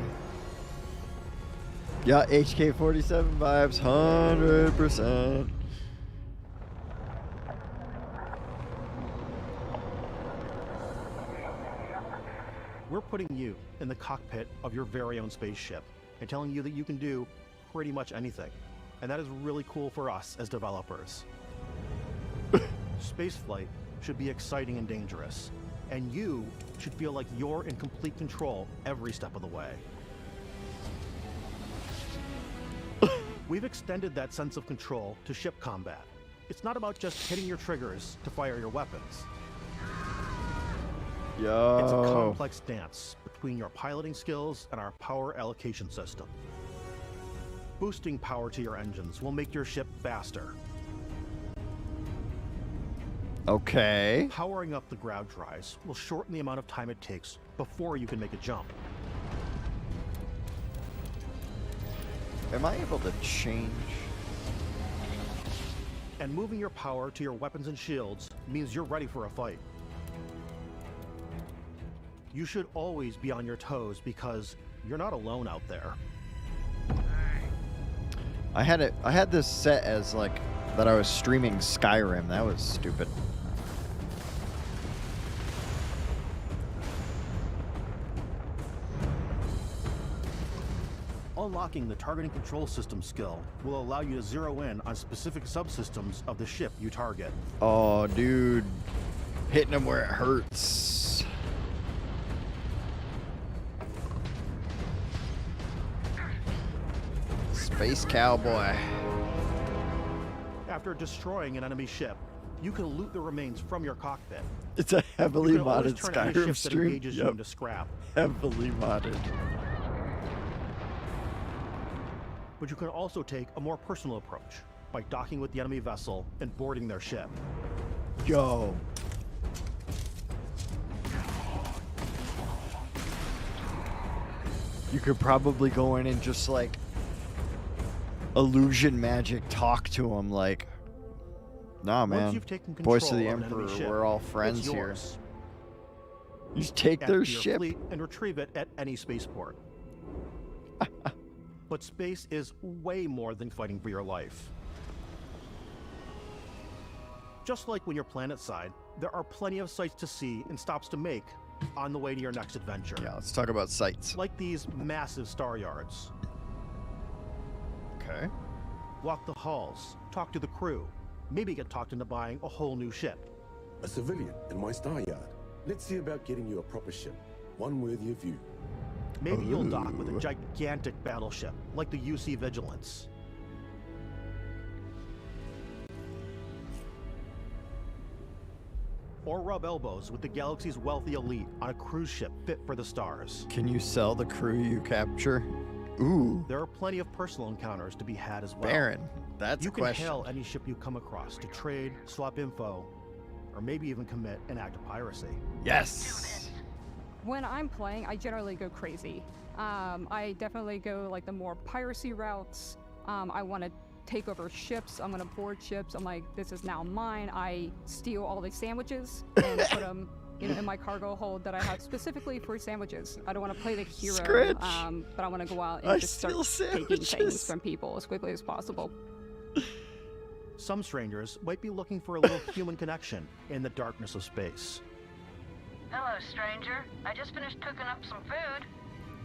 Yeah, HK47 vibes, 100%. We're putting you in the cockpit of your very own spaceship and telling you that you can do pretty much anything. And that is really cool for us as developers. Spaceflight should be exciting and dangerous, and you should feel like you're in complete control every step of the way. We've extended that sense of control to ship combat. It's not about just hitting your triggers to fire your weapons. Yo. It's a complex dance between your piloting skills and our power allocation system. Boosting power to your engines will make your ship faster. Okay. Powering up the ground drives will shorten the amount of time it takes before you can make a jump. Am I able to change? And moving your power to your weapons and shields means you're ready for a fight. You should always be on your toes because you're not alone out there. I had this set as like that I was streaming Skyrim. That was stupid. Unlocking the targeting control system skill will allow you to zero in on specific subsystems of the ship you target. Oh, dude. Hitting them where it hurts. Space Cowboy. After destroying an enemy ship, you can loot the remains from your cockpit. It's a heavily You can always modded turn any Skyrim ship that stream. engages you into scrap. Heavily modded. But you can also take a more personal approach by docking with the enemy vessel and boarding their ship. Yo. You could probably go in and just like illusion magic talk to him like, nah, man. Once you've taken Voice of control the of an enemy Emperor, ship, we're all it's friends here. yours. You just take Add their to your ship. fleet and retrieve it at any spaceport. But space is way more than fighting for your life. Just like when you're planetside, there are plenty of sights to see and stops to make on the way to your next adventure. Yeah, let's talk about sights. Like these massive star yards. Okay. Walk the halls, talk to the crew, maybe get talked into buying a whole new ship. A civilian in my star yard. Let's see about getting you a proper ship. One worthy of you. Maybe you'll dock with a gigantic battleship, like the UC Vigilance. Or rub elbows with the galaxy's wealthy elite on a cruise ship fit for the stars. Can you sell the crew you capture? Ooh. There are plenty of personal encounters to be had as well. Baron, that's you a can question. hail any ship you come across to trade, swap info, or maybe even commit an act of piracy. Yes. When I'm playing, I generally go crazy. I definitely go like the more piracy routes. I want to take over ships. I'm gonna board ships. I'm like, this is now mine. I steal all the sandwiches and put them, in my cargo hold that I have specifically for sandwiches. I don't want to play the hero, but I want to go out and just start taking things from people as quickly as possible. Some strangers might be looking for a little human connection in the darkness of space. Hello, stranger. I just finished cooking up some food.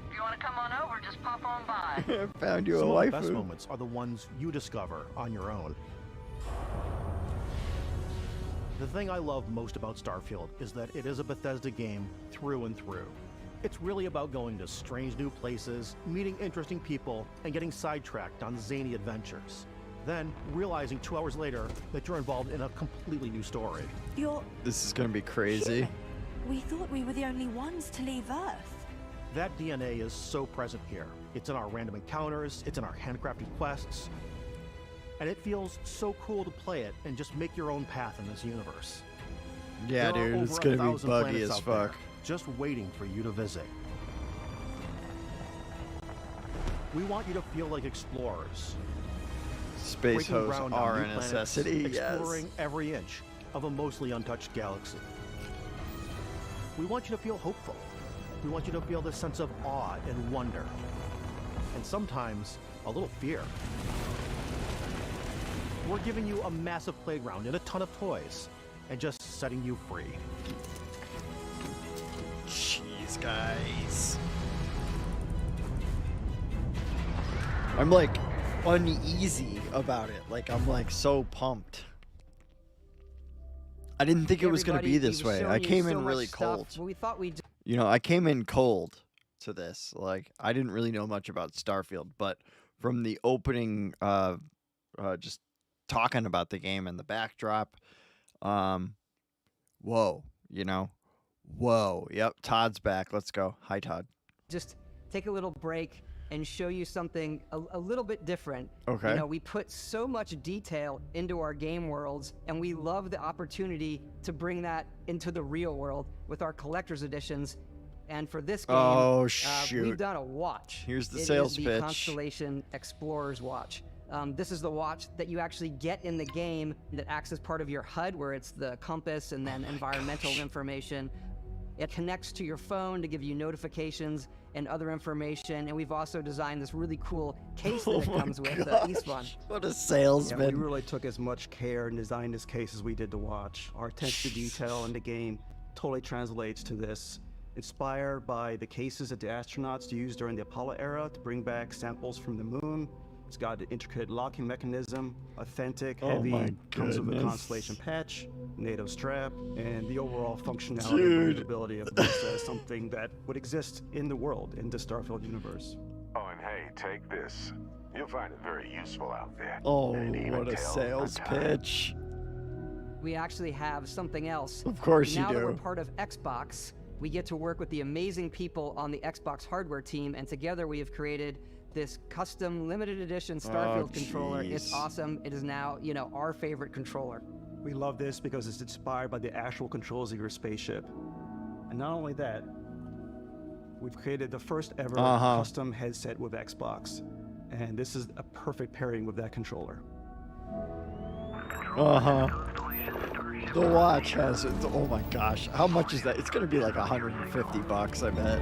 If you want to come on over, just pop on by. Found you Some a of the waifu. best moments are the ones you discover on your own. The thing I love most about Starfield is that it is a Bethesda game through and through. It's really about going to strange new places, meeting interesting people, and getting sidetracked on zany adventures. Then realizing 2 hours later that you're involved in a completely new story. This is gonna be crazy. We thought we were the only ones to leave Earth. That DNA is so present here. It's in our random encounters, it's in our handcrafted quests, and it feels so cool to play it and just make your own path in this universe. Yeah, There are dude, it's over gonna be 1,000 buggy planets as out there, fuck. just waiting for you to visit. We want you to feel like explorers. Space breaking hoes ground on are new a planets, necessity, yes. exploring every inch of a mostly untouched galaxy. We want you to feel hopeful. We want you to feel this sense of awe and wonder. And sometimes a little fear. We're giving you a massive playground and a ton of toys, and just setting you free. Jeez, guys. I'm like uneasy about it. Like I'm like so pumped. I didn't think it was going to be this way. I came in really cold. We thought we'd... I came in cold to this. Like I didn't really know much about Starfield, but from the opening just talking about the game and the backdrop, whoa, whoa. Yep, Todd's back. Let's go. Hi, Todd. Just take a little break and show you something a little bit different. Okay. We put so much detail into our game worlds, and we love the opportunity to bring that into the real world with our collector's editions. And for this game, shoot. we've done a watch. Here's the It sales is the pitch. Constellation Explorer's Watch. This is the watch that you actually get in the game that acts as part of your HUD, where it's the compass and then environmental information. It connects to your phone to give you notifications and other information, and we've also designed this really cool case that it comes with, East One. What a salesman. Yeah, we really took as much care and designed this case as we did the watch. Our attention to detail in the game totally translates to this. Inspired by the cases that the astronauts used during the Apollo era to bring back samples from the moon. It's got an intricate locking mechanism, authentic, heavy, comes with a Constellation patch, NATO strap, and the overall functionality and readability of this as something that would exist in the world, in the Starfield universe. Oh, and hey, take this. You'll find it very useful out there. Oh, And even what a tell sales the time. pitch. We actually have something else. Of course you Now that we're do. part of Xbox, we get to work with the amazing people on the Xbox hardware team, and together we have created this custom limited edition Starfield controller. It's awesome. It is now, our favorite controller. We love this because it's inspired by the actual controls of your spaceship. And not only that, we've created the first ever custom headset with Xbox. And this is a perfect pairing with that controller. The watch has it. Oh my gosh. How much is that? It's going to be like $150, I bet.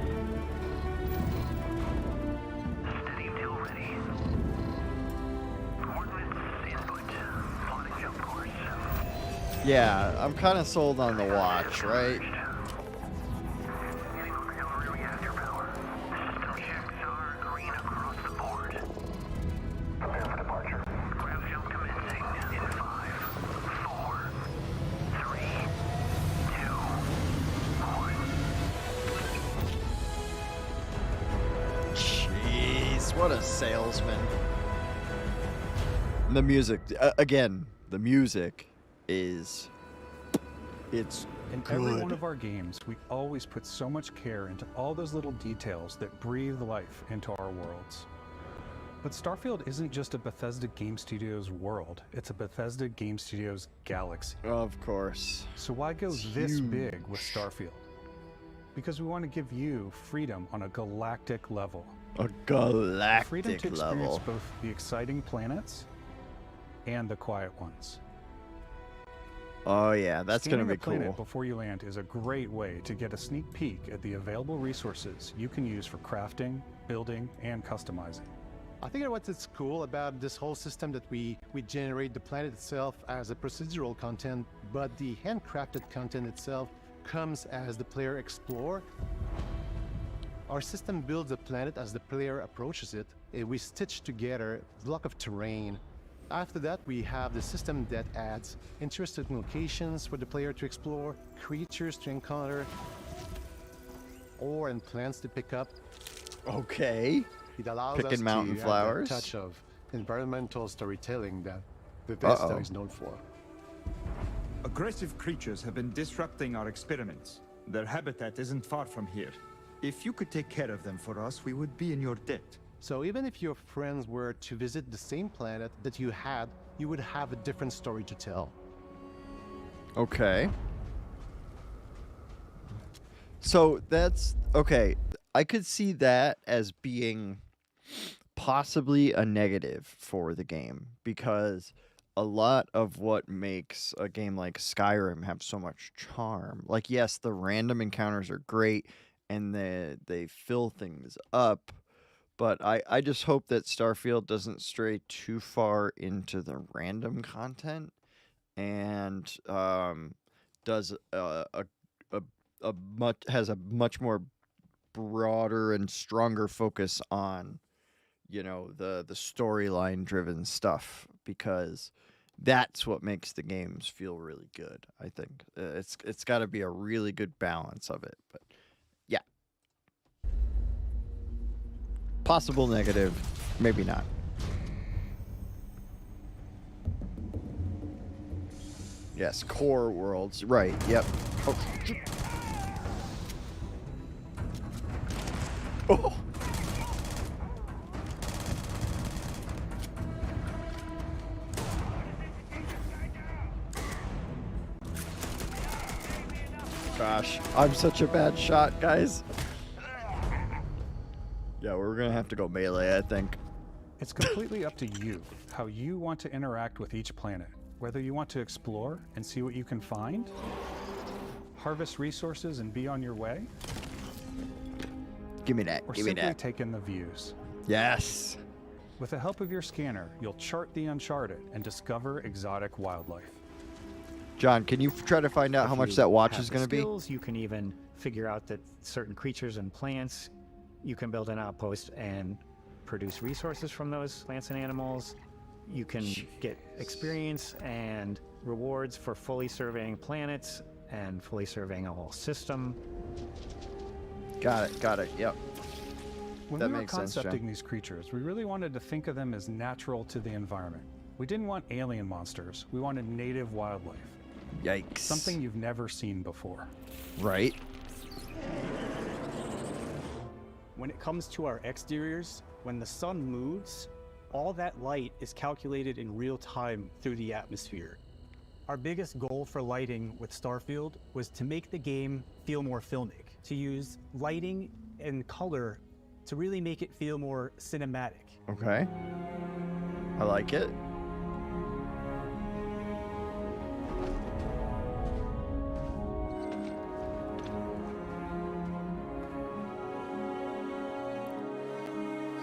Yeah, I'm kind of sold on the watch, right? Jeez, what a salesman. The music, again, the music is, it's In good. every one of our games, we always put so much care into all those little details that breathe life into our worlds. But Starfield isn't just a Bethesda Game Studios world, it's a Bethesda Game Studios galaxy. Of course. So why go this big with Starfield? Because we want to give you freedom on a galactic level. A galactic Freedom to experience level. both the exciting planets and the quiet ones. Oh yeah, that's going to Scanning be the planet cool. before you land is a great way to get a sneak peek at the available resources you can use for crafting, building, and customizing. I think what's cool about this whole system that we generate the planet itself as a procedural content, but the handcrafted content itself comes as the player explore. Our system builds a planet as the player approaches it. We stitch together a block of terrain. After that, we have the system that adds interesting locations for the player to explore, creatures to encounter, ore and plants to pick up. Okay. It allows Picking us mountain to flowers. add that touch of environmental storytelling that Bethesda is known for. Aggressive creatures have been disrupting our experiments. Their habitat isn't far from here. If you could take care of them for us, we would be in your debt. So even if your friends were to visit the same planet that you had, you would have a different story to tell. Okay. So that's okay. I could see that as being possibly a negative for the game, because a lot of what makes a game like Skyrim have so much charm, like, yes, the random encounters are great and they fill things up, but I just hope that Starfield doesn't stray too far into the random content and does has a much more broader and stronger focus on, you know, the storyline driven stuff, because that's what makes the games feel really good. I think it's got to be a really good balance of it. But yeah, possible negative, maybe not. Yes, core worlds, right? Yep. Oh. Oh. Gosh, I'm such a bad shot, guys. Yeah, we're gonna have to go melee, I think. It's completely up to you how you want to interact with each planet. Whether you want to explore and see what you can find, harvest resources and be on your way, give me that. Or Give me simply that. take in the views. Yes. With the help of your scanner, you'll chart the uncharted and discover exotic wildlife. John, can you try to find out how much that watch is going to be? You can even figure out that certain creatures and plants, you can build an outpost and produce resources from those plants and animals. You can get experience and rewards for fully surveying planets and fully surveying a whole system. Got it, yep. When That we were makes sense, concepting John. these creatures, we really wanted to think of them as natural to the environment. We didn't want alien monsters. We wanted native wildlife. Yikes. Something you've never seen before. Right. When it comes to our exteriors, when the sun moves, all that light is calculated in real time through the atmosphere. Our biggest goal for lighting with Starfield was to make the game feel more filmic, to use lighting and color to really make it feel more cinematic. Okay. I like it.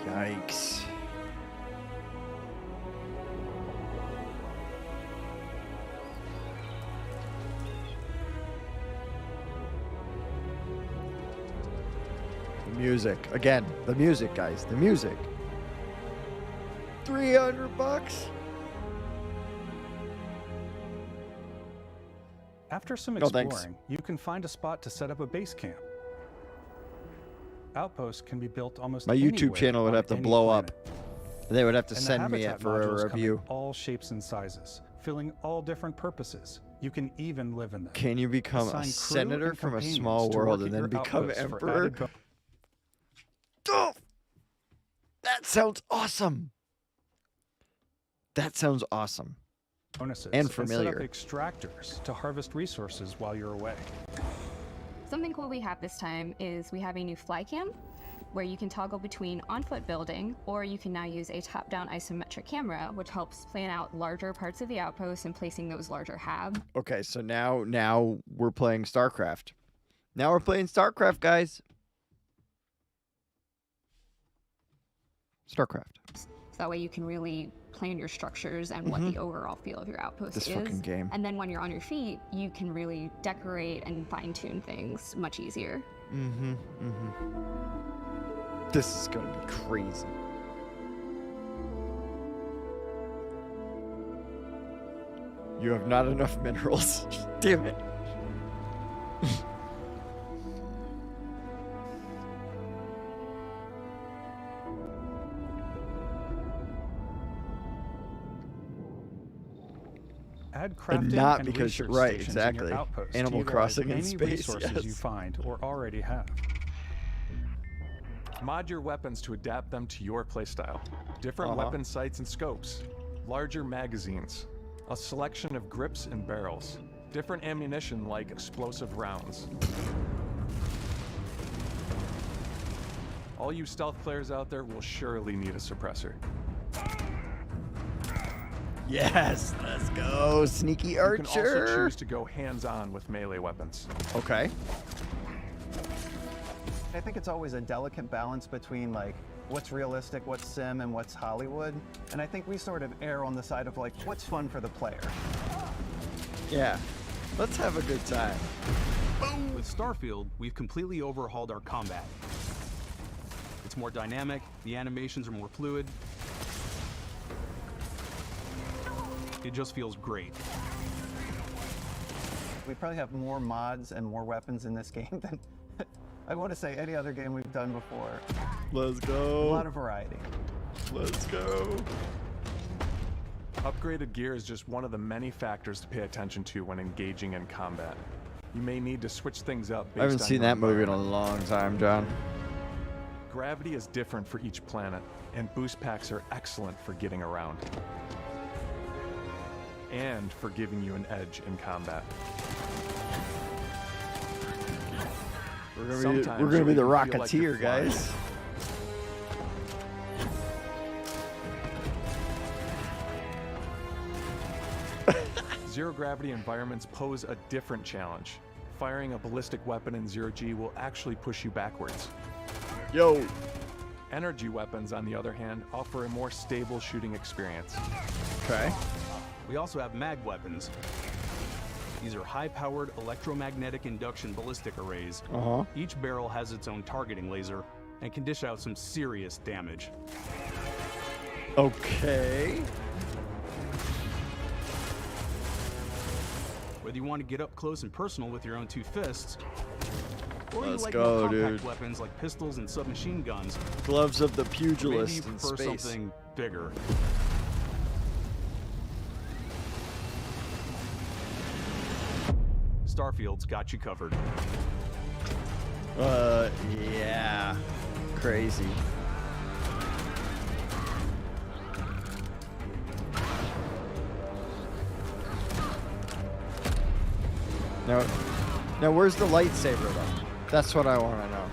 Yikes. The music. Again, the music, guys. The music. $300? After some No, exploring, thanks. you can find a spot to set up a base camp. Outposts can be built almost My YouTube anywhere channel would on have to any blow planet. up. They would have to And the send me it habitat for a modules come in review. all shapes and sizes, filling all different purposes. You can even live in them. Can you become Assign a crew senator and from a companions small to world work and at then your become outposts for emperor? added Oh, that sounds awesome. That sounds awesome. bonuses And set up familiar. extractors to harvest resources while you're away. Something cool we have this time is we have a new fly cam. where you can toggle between on-foot building, or you can now use a top-down isometric camera, which helps plan out larger parts of the outpost and placing those larger halves. Okay, so now we're playing StarCraft. Now we're playing StarCraft, guys. StarCraft. So that way you can really plan your structures and what the overall feel of your outpost This is. fucking game. And then when you're on your feet, you can really decorate and fine-tune things much easier. This is gonna be crazy. You have not enough minerals. Damn it. Add crafting And not and because research right, stations in exactly. your outpost Animal to utilize Crossing in any space, resources yes. you find or already have. Mod your weapons to adapt them to your playstyle. Different weapon sights and scopes, larger magazines, a selection of grips and barrels, different ammunition like explosive rounds. All you stealth players out there will surely need a suppressor. Yes, let's go, sneaky archer. You can also choose to go hands-on with melee weapons. Okay. I think it's always a delicate balance between like what's realistic, what's sim, and what's Hollywood. And I think we sort of err on the side of like what's fun for the player. Yeah, let's have a good time. With Starfield, we've completely overhauled our combat. It's more dynamic, the animations are more fluid. It just feels great. We probably have more mods and more weapons in this game than I want to say any other game we've done before. Let's go. A lot of variety. Let's go. Upgraded gear is just one of the many factors to pay attention to when engaging in combat. You may need to switch things up based I haven't on seen your that movie in a environment. long time, John. Gravity is different for each planet, and boost packs are excellent for getting around. And for giving you an edge in combat. We're Sometimes gonna you'll be the even feel like you're Rocketeer, flying. guys. Zero gravity environments pose a different challenge. Firing a ballistic weapon in zero G will actually push you backwards. Yo. Energy weapons, on the other hand, offer a more stable shooting experience. Okay. We also have mag weapons. These are high-powered electromagnetic induction ballistic arrays. Each barrel has its own targeting laser and can dish out some serious damage. Okay. Whether you want to get up close and personal with your own two fists, or Let's you like go, more compact dude. weapons like pistols and submachine guns, Gloves of the or maybe you pugilist in prefer space. something bigger. Starfield's got you covered. Yeah. Crazy. Now where's the lightsaber though? That's what I want to know.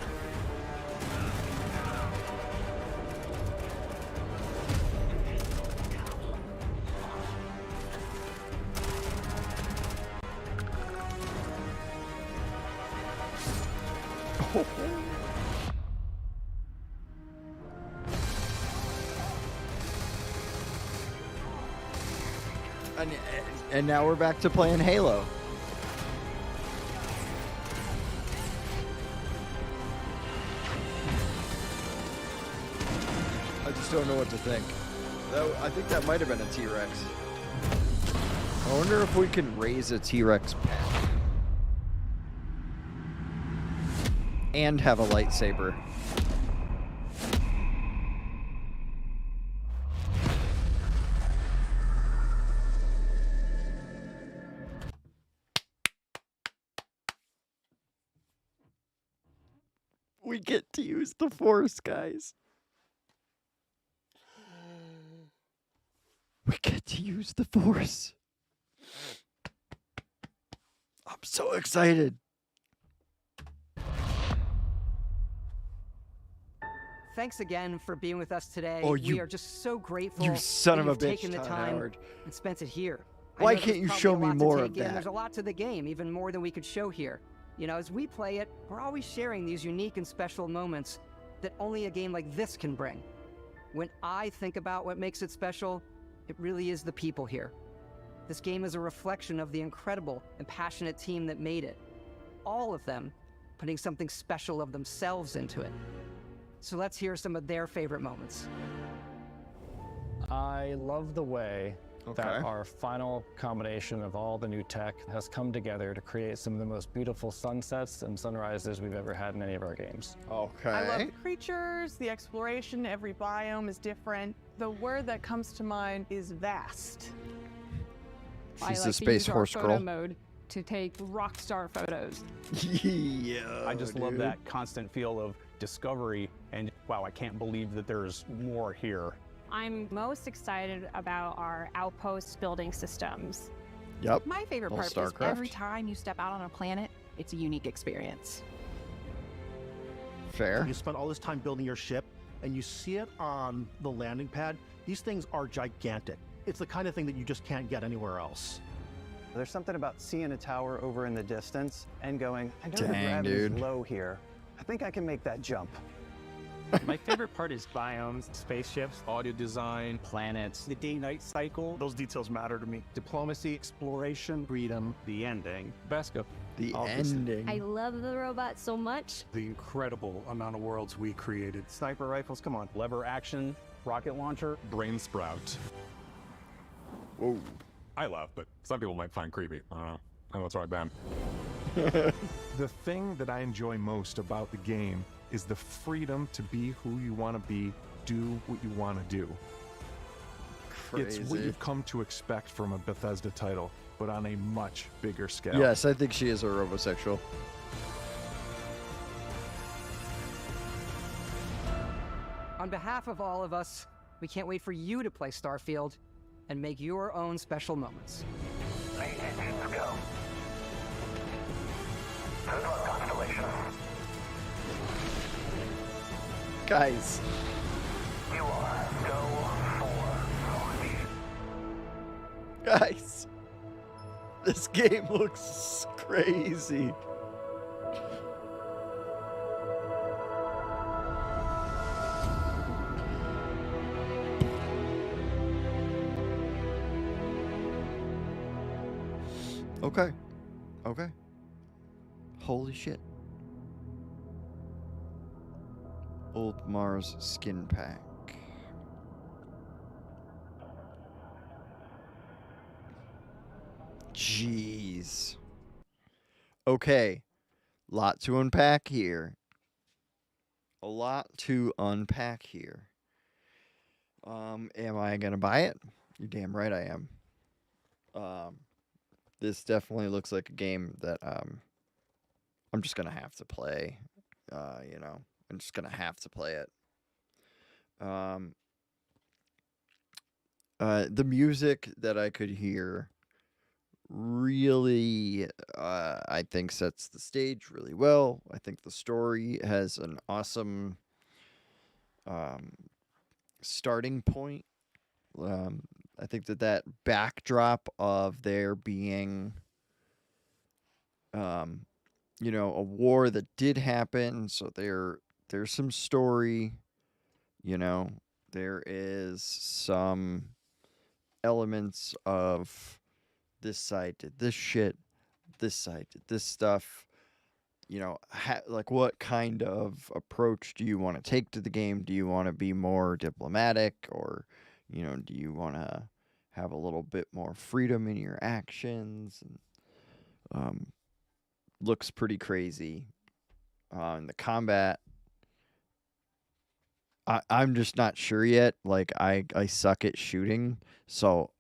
And now we're back to playing Halo. I just don't know what to think. I think that might have been a T-Rex. I wonder if we can raise a T-Rex pet. And have a lightsaber. We get to use the Force, guys. We get to use the Force. I'm so excited. thanks again for being with us today. Oh, we are just so grateful you son that of a you've bitch, taken the Todd time Howard. and spent it here. I Why know can't there's you probably show a me lot to more take of in. that? There's a lot to the game, even more than we could show here. You know, as we play it, we're always sharing these unique and special moments that only a game like this can bring. When I think about what makes it special, it really is the people here. This game is a reflection of the incredible and passionate team that made it. All of them putting something special of themselves into it. So let's hear some of their favorite moments. I love the way that our final combination of all the new tech has come together to create some of the most beautiful sunsets and sunrises we've ever had in any of our games. Okay. I love the creatures, the exploration, every biome is different. The word that comes to mind is vast. She's I like a space to use horse our girl. photo mode to take rock star photos. Yeah. I just love that constant feel of discovery and wow, I can't believe that there's more here. I'm most excited about our outpost building systems. Yep. My favorite Little part is StarCraft. every time you step out on a planet, it's a unique experience. Fair. You spent all this time building your ship, and you see it on the landing pad. These things are gigantic. It's the kind of thing that you just can't get anywhere else. There's something about seeing a tower over in the distance and going, I know the Dang, gravity's dude. low here. I think I can make that jump. My favorite part is biomes, spaceships, audio design, planets. The day-night cycle, those details matter to me. Diplomacy, exploration, freedom, the ending. Basco. The Obviously. ending. I love the robot so much. The incredible amount of worlds we created. Sniper rifles, come on. Lever action, rocket launcher. Brain sprout. Whoa. I love, but some people might find creepy. I don't know. I know it's right, Ben. The thing that I enjoy most about the game is the freedom to be who you want to be, do what you want to do. It's what Crazy. you've come to expect from a Bethesda title, but on a much bigger scale. Yes, I think she is a robosexual. On behalf of all of us, we can't wait for you to play Starfield and make your own special moments. Let's go. Good luck, Constellation. Guys. You are go for Guys. This game looks crazy. Okay. Okay. Holy shit. Old Mars skin pack. Jeez. Okay. Lot to unpack here. A lot to unpack here. Am I gonna buy it? You're damn right I am. This definitely looks like a game that I'm just gonna have to play. You know, I'm just gonna have to play it. The music that I could hear really, I think, sets the stage really well. I think the story has an awesome starting point. I think that backdrop of there being, you know, a war that did happen, so there's some story, you know, there is some elements of this side did this shit, this side did this stuff, you know, like what kind of approach do you want to take to the game? Do you want to be more diplomatic, or, you know, do you want to have a little bit more freedom in your actions? And looks pretty crazy. In the combat, I'm just not sure yet. Like, I suck at shooting, so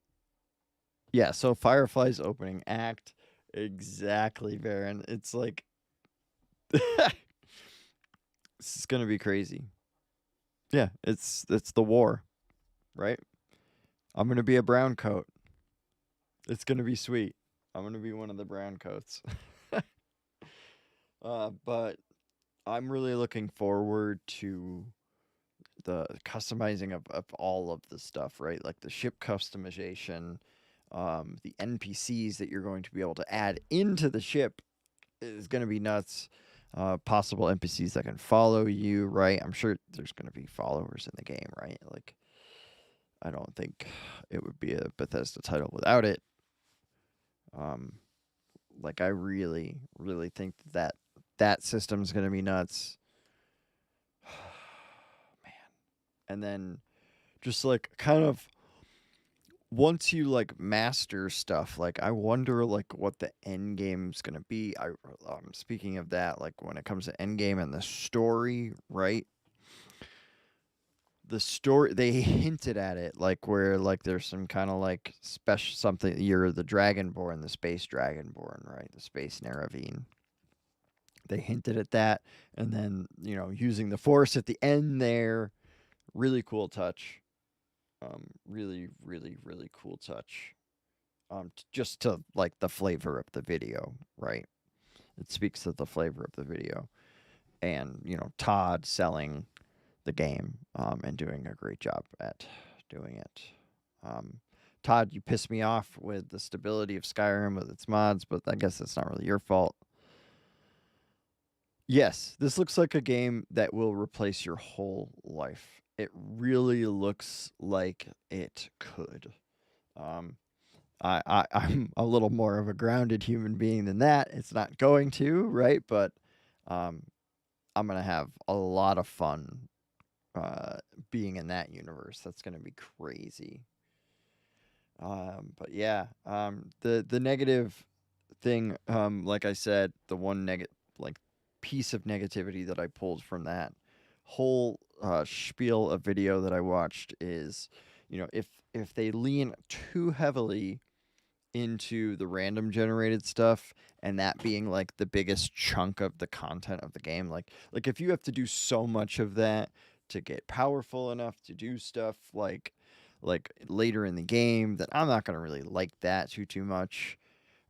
yeah. So Firefly's opening act, exactly, Baron. It's like this is gonna be crazy. Yeah, it's the war, right? I'm gonna be a brown coat. It's gonna be sweet. I'm gonna be one of the brown coats. But I'm really looking forward to customizing of all of the stuff, right? Like the ship customization, the NPCs that you're going to be able to add into the ship is going to be nuts. Possible NPCs that can follow you, right? I'm sure there's going to be followers in the game, right? Like, I don't think it would be a Bethesda title without it. Like, I really, really think that system's going to be nuts. Man. And then just like kind of once you like master stuff, like I wonder like what the end game's going to be. Speaking of that, like when it comes to end game and the story, right? The story, they hinted at it, like where like there's some kind of like special something. You're the Dragonborn, the space Dragonborn, right? The space Neravine. They hinted at that, and then using the Force at the end there, really cool touch. Really, really, really cool touch. Just to like the flavor of the video, right? It speaks to the flavor of the video, and Todd selling the game and doing a great job at doing it. Todd, you pissed me off with the stability of Skyrim with its mods, but I guess that's not really your fault. Yes, this looks like a game that will replace your whole life. It really looks like it could. I'm a little more of a grounded human being than that. It's not going to, right? But I'm going to have a lot of fun being in that universe. That's going to be crazy. But yeah, the negative thing, like I said, the one piece of negativity that I pulled from that whole spiel of video that I watched is, if they lean too heavily into the random generated stuff and that being like the biggest chunk of the content of the game, like if you have to do so much of that to get powerful enough to do stuff like later in the game, that I'm not going to really like that too much.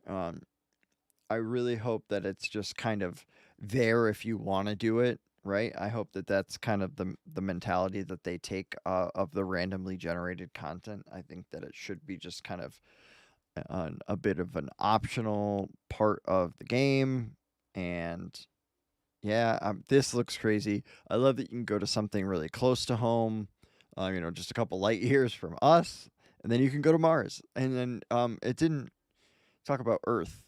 I really hope that it's just kind of there if you want to do it, right? I hope that that's kind of the mentality that they take of the randomly generated content. I think that it should be just kind of a bit of an optional part of the game. And yeah, this looks crazy. I love that you can go to something really close to home, just a couple light years from us, and then you can go to Mars. And then it didn't talk about Earth.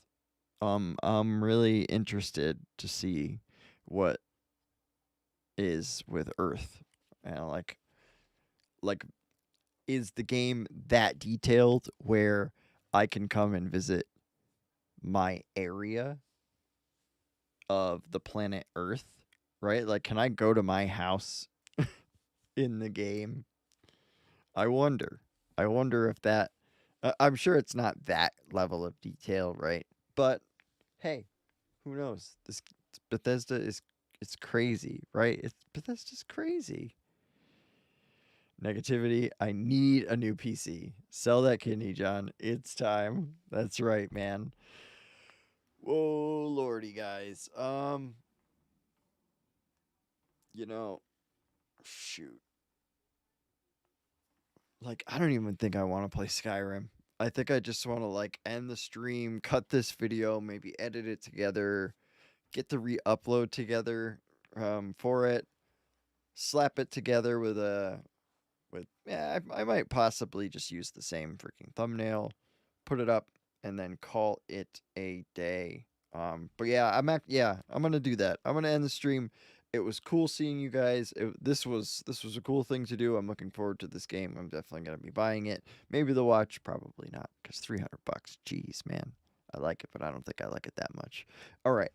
I'm really interested to see what is with Earth, and like is the game that detailed where I can come and visit my area of the planet Earth, right? Like, can I go to my house in the game? I wonder if that, I'm sure it's not that level of detail, right? But hey, who knows? This Bethesda it's crazy, right? Bethesda's crazy. Negativity. I need a new PC. Sell that kidney, John. It's time. That's right, man. Whoa, lordy, guys. Shoot. Like, I don't even think I want to play Skyrim. I think I just want to like end the stream, cut this video, maybe edit it together, get the re-upload together for it, slap it together with I might possibly just use the same freaking thumbnail, put it up, and then call it a day. But yeah, I'm gonna do that. I'm gonna end the stream. It was cool seeing you guys. This was a cool thing to do. I'm looking forward to this game. I'm definitely gonna be buying it. Maybe the watch, probably not, because $300. Jeez, man. I like it, but I don't think I like it that much. All right.